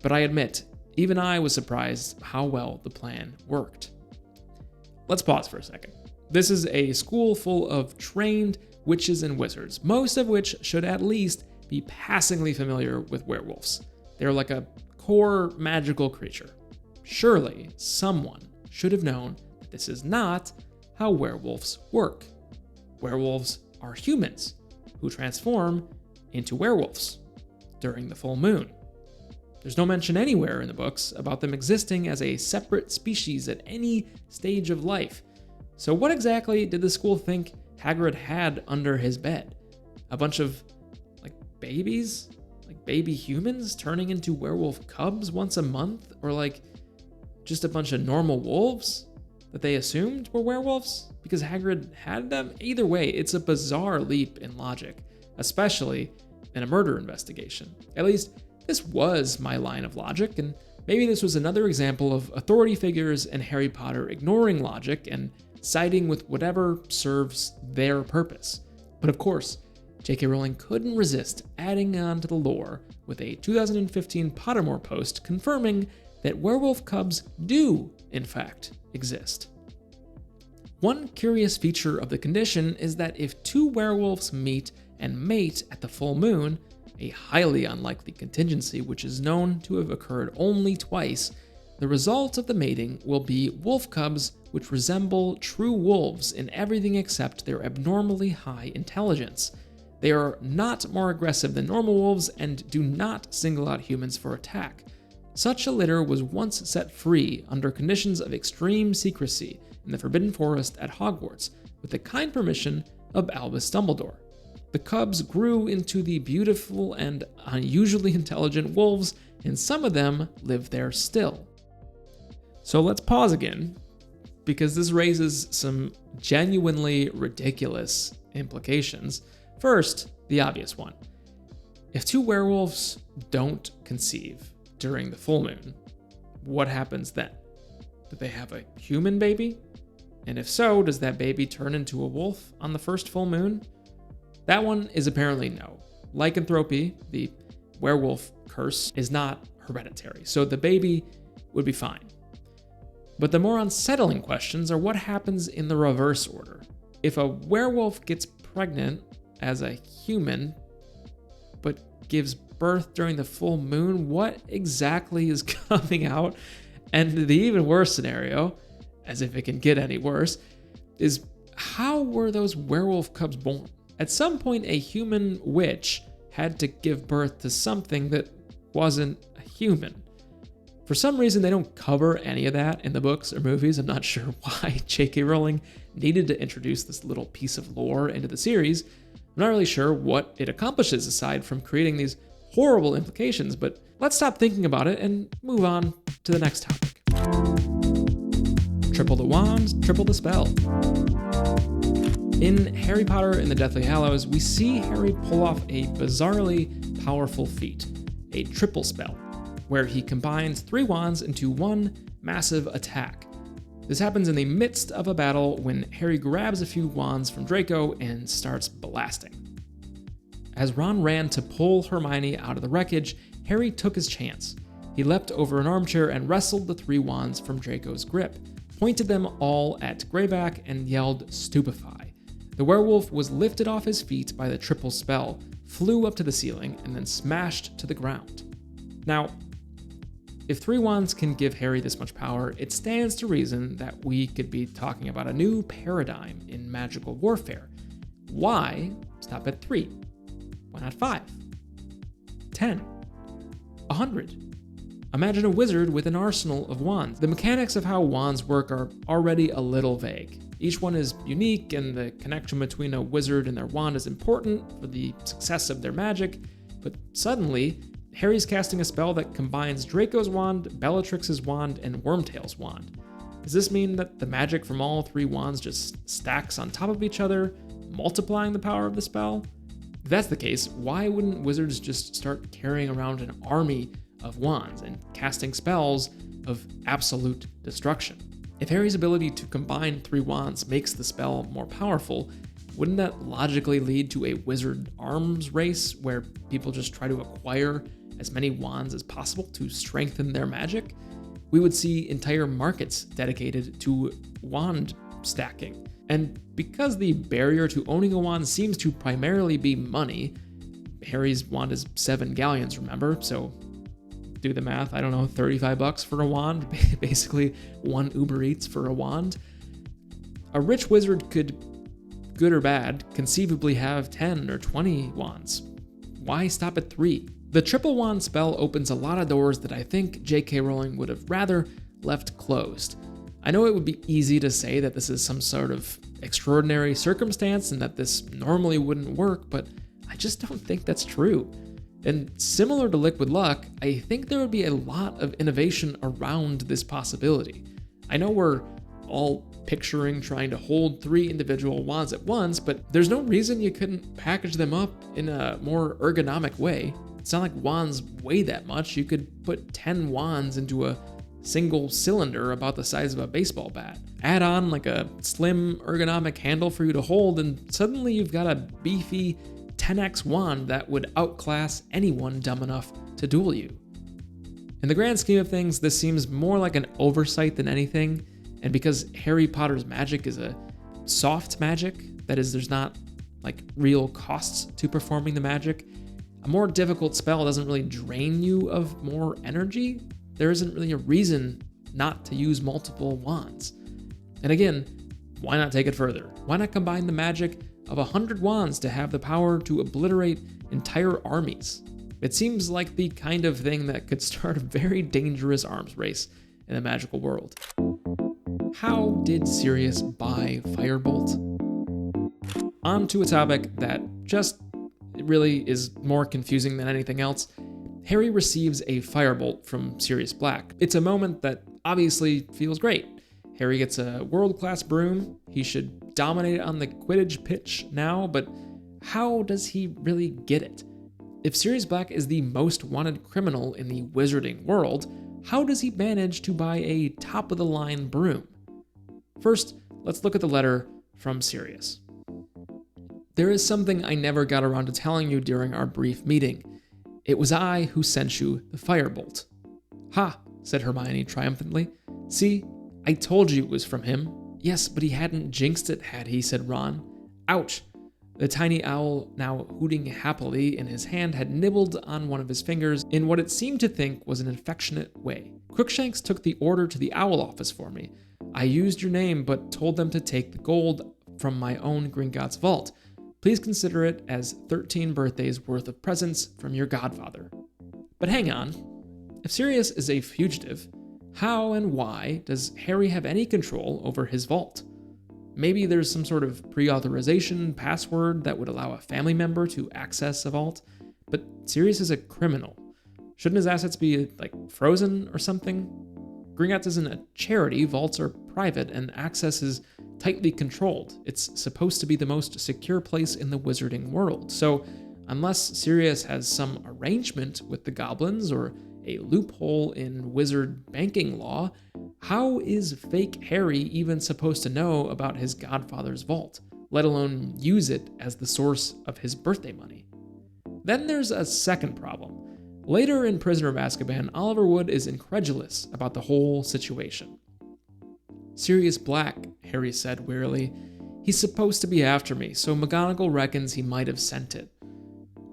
But I admit, even I was surprised how well the plan worked. Let's pause for a second. This is a school full of trained witches and wizards, most of which should at least be passingly familiar with werewolves. They're like a core magical creature. Surely someone should have known that this is not how werewolves work. Werewolves are humans who transform into werewolves during the full moon. There's no mention anywhere in the books about them existing as a separate species at any stage of life. So what exactly did the school think Hagrid had under his bed? A bunch of, babies? Baby humans turning into werewolf cubs once a month? Or just a bunch of normal wolves that they assumed were werewolves because Hagrid had them? Either way, it's a bizarre leap in logic, especially in a murder investigation. At least this was my line of logic, and maybe this was another example of authority figures and Harry Potter ignoring logic and siding with whatever serves their purpose. But of course, J.K. Rowling couldn't resist adding on to the lore with a 2015 Pottermore post confirming that werewolf cubs do, in fact, exist. One curious feature of the condition is that if two werewolves meet and mate at the full moon, a highly unlikely contingency which is known to have occurred only twice, the result of the mating will be wolf cubs which resemble true wolves in everything except their abnormally high intelligence. They are not more aggressive than normal wolves and do not single out humans for attack. Such a litter was once set free under conditions of extreme secrecy in the Forbidden Forest at Hogwarts, with the kind permission of Albus Dumbledore. The cubs grew into the beautiful and unusually intelligent wolves, and some of them live there still. So let's pause again, because this raises some genuinely ridiculous implications. First, the obvious one. If two werewolves don't conceive during the full moon, what happens then? Do they have a human baby? And if so, does that baby turn into a wolf on the first full moon? That one is apparently no. Lycanthropy, the werewolf curse, is not hereditary, so the baby would be fine. But the more unsettling questions are what happens in the reverse order. If a werewolf gets pregnant as a human, but gives birth during the full moon, what exactly is coming out? And the even worse scenario, as if it can get any worse, is how were those werewolf cubs born? At some point, a human witch had to give birth to something that wasn't a human. For some reason, they don't cover any of that in the books or movies. I'm not sure why J.K. Rowling needed to introduce this little piece of lore into the series. I'm not really sure what it accomplishes aside from creating these horrible implications, but let's stop thinking about it and move on to the next topic. Triple the wand, triple the spell. In Harry Potter and the Deathly Hallows, we see Harry pull off a bizarrely powerful feat, a triple spell, where he combines 3 wands into one massive attack. This happens in the midst of a battle when Harry grabs a few wands from Draco and starts blasting. As Ron ran to pull Hermione out of the wreckage, Harry took his chance. He leapt over an armchair and wrestled the 3 wands from Draco's grip, pointed them all at Greyback, and yelled, "Stupefy." The werewolf was lifted off his feet by the triple spell, flew up to the ceiling, and then smashed to the ground. Now, if 3 wands can give Harry this much power, it stands to reason that we could be talking about a new paradigm in magical warfare. Why stop at 3? Why not 5? 10? 100? Imagine a wizard with an arsenal of wands. The mechanics of how wands work are already a little vague. Each one is unique, and the connection between a wizard and their wand is important for the success of their magic, but suddenly, Harry's casting a spell that combines Draco's wand, Bellatrix's wand, and Wormtail's wand. Does this mean that the magic from all 3 wands just stacks on top of each other, multiplying the power of the spell? If that's the case, why wouldn't wizards just start carrying around an army of wands and casting spells of absolute destruction? If Harry's ability to combine 3 wands makes the spell more powerful, wouldn't that logically lead to a wizard arms race where people just try to acquire as many wands as possible to strengthen their magic? We would see entire markets dedicated to wand stacking. And because the barrier to owning a wand seems to primarily be money, Harry's wand is 7 galleons, remember? So do the math, I don't know, $35 for a wand, basically 1 Uber Eats for a wand. A rich wizard could, good or bad, conceivably have 10 or 20 wands. Why stop at 3? The triple wand spell opens a lot of doors that I think J.K. Rowling would have rather left closed. I know it would be easy to say that this is some sort of extraordinary circumstance and that this normally wouldn't work, but I just don't think that's true. And similar to Liquid Luck, I think there would be a lot of innovation around this possibility. I know we're all picturing trying to hold 3 individual wands at once, but there's no reason you couldn't package them up in a more ergonomic way. It's not like wands weigh that much. You could put 10 wands into a single cylinder about the size of a baseball bat. Add on like a slim ergonomic handle for you to hold, and suddenly you've got a beefy 10x wand that would outclass anyone dumb enough to duel you. In the grand scheme of things, this seems more like an oversight than anything, and because Harry Potter's magic is a soft magic, that is, there's not like real costs to performing the magic, a more difficult spell doesn't really drain you of more energy. There isn't really a reason not to use multiple wands. And again, why not take it further? Why not combine the magic of 100 wands to have the power to obliterate entire armies? It seems like the kind of thing that could start a very dangerous arms race in the magical world. How did Sirius buy Firebolt? On to a topic that just really is more confusing than anything else. Harry receives a Firebolt from Sirius Black. It's a moment that obviously feels great. Harry gets a world-class broom. He should dominate it on the Quidditch pitch now, but how does he really get it? If Sirius Black is the most wanted criminal in the wizarding world, how does he manage to buy a top-of-the-line broom? First, let's look at the letter from Sirius. There is something I never got around to telling you during our brief meeting. It was I who sent you the Firebolt. Ha, said Hermione triumphantly. See, I told you it was from him. Yes, but he hadn't jinxed it, had he, said Ron. Ouch. The tiny owl, now hooting happily in his hand, had nibbled on one of his fingers in what it seemed to think was an affectionate way. Crookshanks took the order to the owl office for me. I used your name, but told them to take the gold from my own Gringotts vault. Please consider it as 13 birthdays worth of presents from your godfather. But hang on. If Sirius is a fugitive, how and why does Harry have any control over his vault? Maybe there's some sort of pre-authorization password that would allow a family member to access a vault, but Sirius is a criminal. Shouldn't his assets be, frozen or something? Gringotts isn't a charity, vaults are private, and access is tightly controlled. It's supposed to be the most secure place in the wizarding world, so unless Sirius has some arrangement with the goblins or a loophole in wizard banking law, how is fake Harry even supposed to know about his godfather's vault, let alone use it as the source of his birthday money? Then there's a second problem. Later in Prisoner of Azkaban, Oliver Wood is incredulous about the whole situation. Sirius Black, Harry said wearily. He's supposed to be after me, so McGonagall reckons he might have sent it.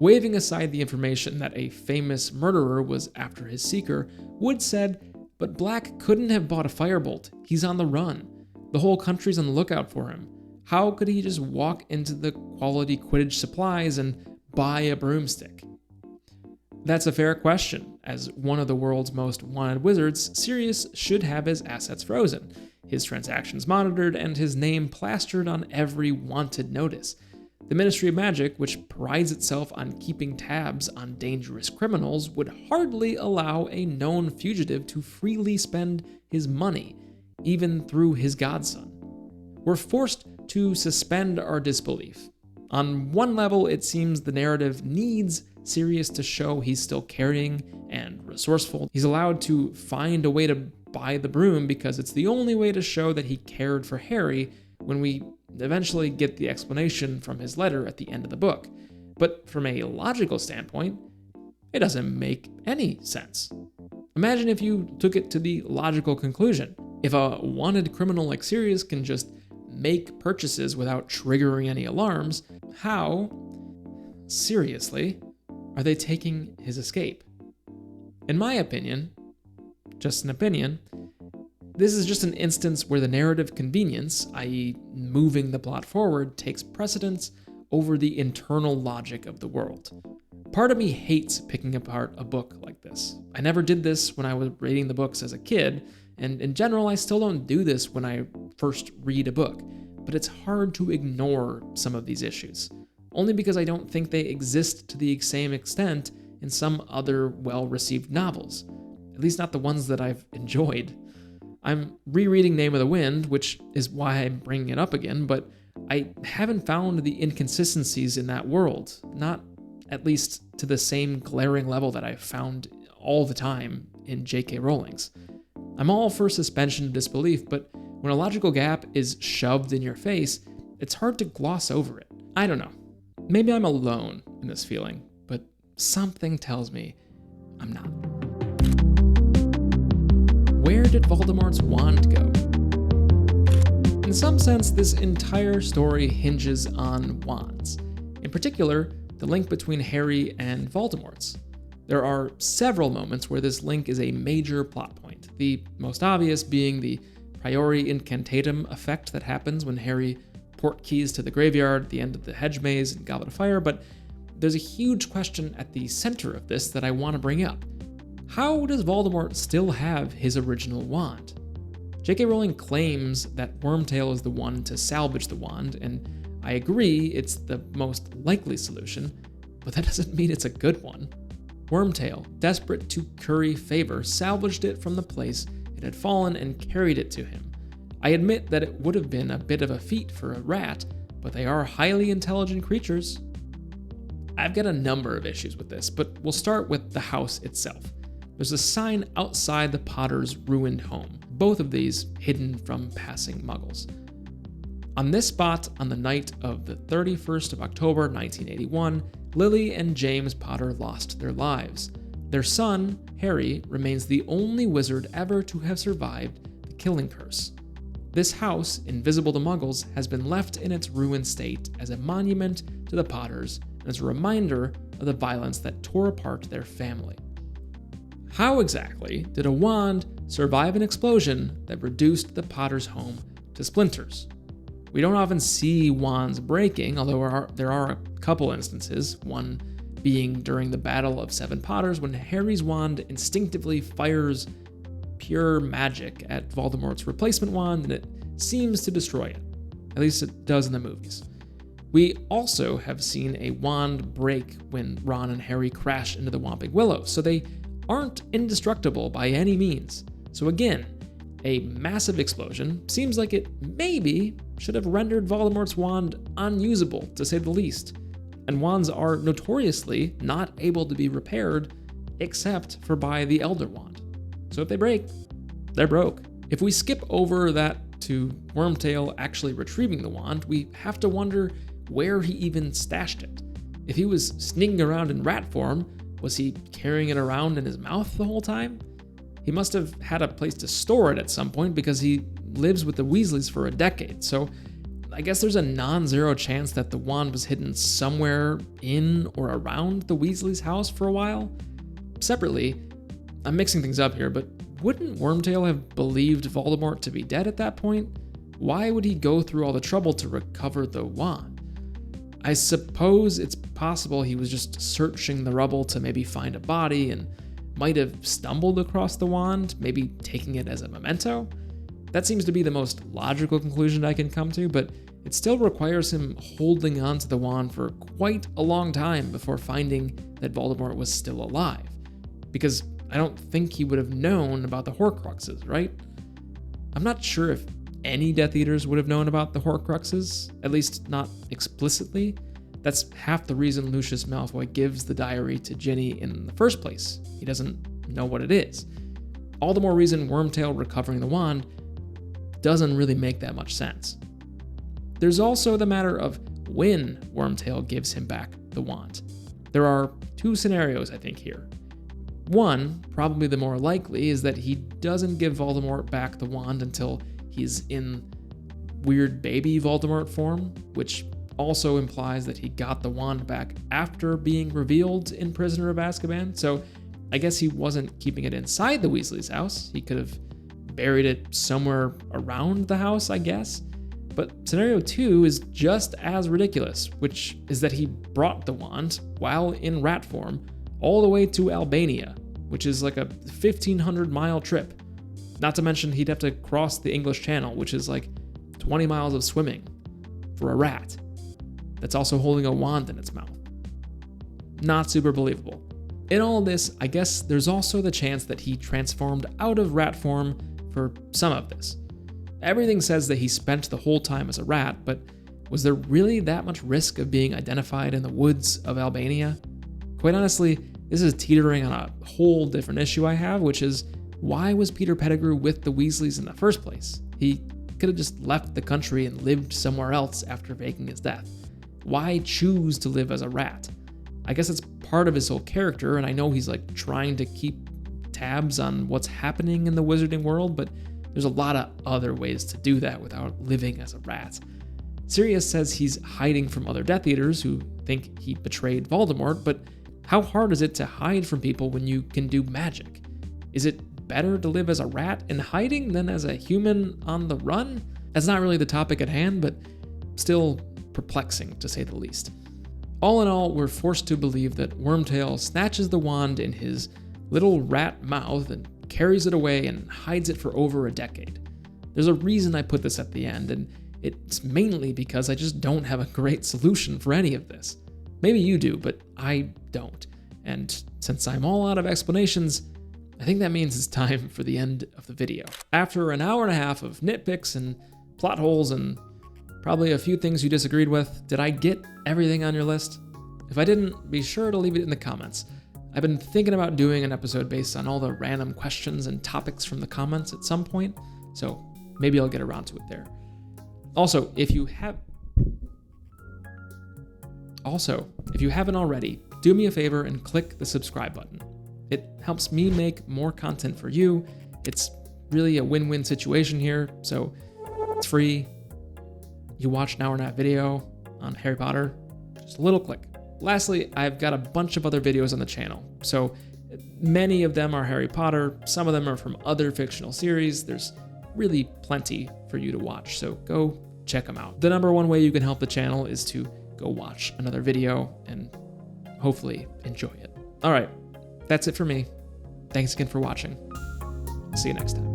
Waving aside the information that a famous murderer was after his seeker, Wood said, but Black couldn't have bought a Firebolt. He's on the run. The whole country's on the lookout for him. How could he just walk into the quality Quidditch supplies and buy a broomstick? That's a fair question. As one of the world's most wanted wizards, Sirius should have his assets frozen, his transactions monitored, and his name plastered on every wanted notice. The Ministry of Magic, which prides itself on keeping tabs on dangerous criminals, would hardly allow a known fugitive to freely spend his money, even through his godson. We're forced to suspend our disbelief. On one level, it seems the narrative needs Sirius to show he's still caring and resourceful. He's allowed to find a way to buy the broom because it's the only way to show that he cared for Harry when we eventually get the explanation from his letter at the end of the book. But from a logical standpoint, it doesn't make any sense. Imagine if you took it to the logical conclusion. If a wanted criminal like Sirius can just make purchases without triggering any alarms, how, seriously, are they taking his escape? In my opinion, just an opinion, this is just an instance where the narrative convenience, i.e. moving the plot forward, takes precedence over the internal logic of the world. Part of me hates picking apart a book like this. I never did this when I was reading the books as a kid, and in general I still don't do this when I first read a book, but it's hard to ignore some of these issues, only because I don't think they exist to the same extent in some other well-received novels, at least not the ones that I've enjoyed. I'm rereading Name of the Wind, which is why I'm bringing it up again, but I haven't found the inconsistencies in that world, not at least to the same glaring level that I've found all the time in J.K. Rowling's. I'm all for suspension of disbelief, but when a logical gap is shoved in your face, it's hard to gloss over it. I don't know. Maybe I'm alone in this feeling, but something tells me I'm not. Where did Voldemort's wand go? In some sense, this entire story hinges on wands. In particular, the link between Harry and Voldemort's. There are several moments where this link is a major plot point, the most obvious being the priori incantatem effect that happens when Harry portkeys to the graveyard at the end of the hedge maze in Goblet of Fire, but there's a huge question at the center of this that I want to bring up. How does Voldemort still have his original wand? J.K. Rowling claims that Wormtail is the one to salvage the wand, and I agree it's the most likely solution, but that doesn't mean it's a good one. Wormtail, desperate to curry favor, salvaged it from the place it had fallen and carried it to him. I admit that it would have been a bit of a feat for a rat, but they are highly intelligent creatures. I've got a number of issues with this, but we'll start with the house itself. There's a sign outside the Potter's ruined home, both of these hidden from passing muggles. On this spot, on the night of the 31st of October 1981, Lily and James Potter lost their lives. Their son, Harry, remains the only wizard ever to have survived the killing curse. This house, invisible to Muggles, has been left in its ruined state as a monument to the Potters and as a reminder of the violence that tore apart their family. How exactly did a wand survive an explosion that reduced the Potters' home to splinters? We don't often see wands breaking, although there are a couple instances, one being during the Battle of Seven Potters when Harry's wand instinctively fires pure magic at Voldemort's replacement wand and it seems to destroy it. At least it does in the movies. We also have seen a wand break when Ron and Harry crash into the Whomping Willow, so they aren't indestructible by any means. So again, a massive explosion seems like it maybe should have rendered Voldemort's wand unusable, to say the least. And wands are notoriously not able to be repaired except for by the Elder Wand. So if they break, they're broke. If we skip over that to Wormtail actually retrieving the wand, we have to wonder where he even stashed it. If he was sneaking around in rat form, was he carrying it around in his mouth the whole time? He must have had a place to store it at some point because he lives with the Weasleys for a decade, so I guess there's a non-zero chance that the wand was hidden somewhere in or around the Weasleys' house for a while. Separately, I'm mixing things up here, but wouldn't Wormtail have believed Voldemort to be dead at that point? Why would he go through all the trouble to recover the wand? I suppose it's possible he was just searching the rubble to maybe find a body and might have stumbled across the wand, maybe taking it as a memento. That seems to be the most logical conclusion I can come to, but it still requires him holding onto the wand for quite a long time before finding that Voldemort was still alive. Because I don't think he would have known about the Horcruxes, right? I'm not sure if any Death Eaters would have known about the Horcruxes, at least not explicitly. That's half the reason Lucius Malfoy gives the diary to Ginny in the first place. He doesn't know what it is. All the more reason Wormtail recovering the wand doesn't really make that much sense. There's also the matter of when Wormtail gives him back the wand. There are two scenarios, I think, here. One, probably the more likely, is that he doesn't give Voldemort back the wand until he's in weird baby Voldemort form, which also implies that he got the wand back after being revealed in Prisoner of Azkaban. So I guess he wasn't keeping it inside the Weasley's house. He could have buried it somewhere around the house, I guess. But scenario 2 is just as ridiculous, which is that he brought the wand, while in rat form, all the way to Albania, which is like a 1,500-mile trip. Not to mention he'd have to cross the English Channel, which is like 20 miles of swimming for a rat that's also holding a wand in its mouth. Not super believable. In all this, I guess there's also the chance that he transformed out of rat form for some of this. Everything says that he spent the whole time as a rat, but was there really that much risk of being identified in the woods of Albania? Quite honestly, this is teetering on a whole different issue I have, which is why was Peter Pettigrew with the Weasleys in the first place? He could have just left the country and lived somewhere else after faking his death. Why choose to live as a rat? I guess it's part of his whole character, and I know he's like trying to keep tabs on what's happening in the wizarding world, but there's a lot of other ways to do that without living as a rat. Sirius says he's hiding from other Death Eaters who think he betrayed Voldemort, but how hard is it to hide from people when you can do magic? Is it better to live as a rat in hiding than as a human on the run? That's not really the topic at hand, but still perplexing to say the least. All in all, we're forced to believe that Wormtail snatches the wand in his little rat mouth and carries it away and hides it for over a decade. There's a reason I put this at the end, and it's mainly because I just don't have a great solution for any of this. Maybe you do, but I don't. And since I'm all out of explanations, I think that means it's time for the end of the video. After an hour and a half of nitpicks and plot holes and probably a few things you disagreed with, did I get everything on your list? If I didn't, be sure to leave it in the comments. I've been thinking about doing an episode based on all the random questions and topics from the comments at some point, so maybe I'll get around to it there. Also, if you haven't already, do me a favor and click the subscribe button. It helps me make more content for you. It's really a win-win situation here, so it's free. You watch an hour and a half video on Harry Potter, just a little click. Lastly, I've got a bunch of other videos on the channel. So many of them are Harry Potter, some of them are from other fictional series. There's really plenty for you to watch, so go check them out. The number one way you can help the channel is to go watch another video and hopefully enjoy it. All right, that's it for me. Thanks again for watching. See you next time.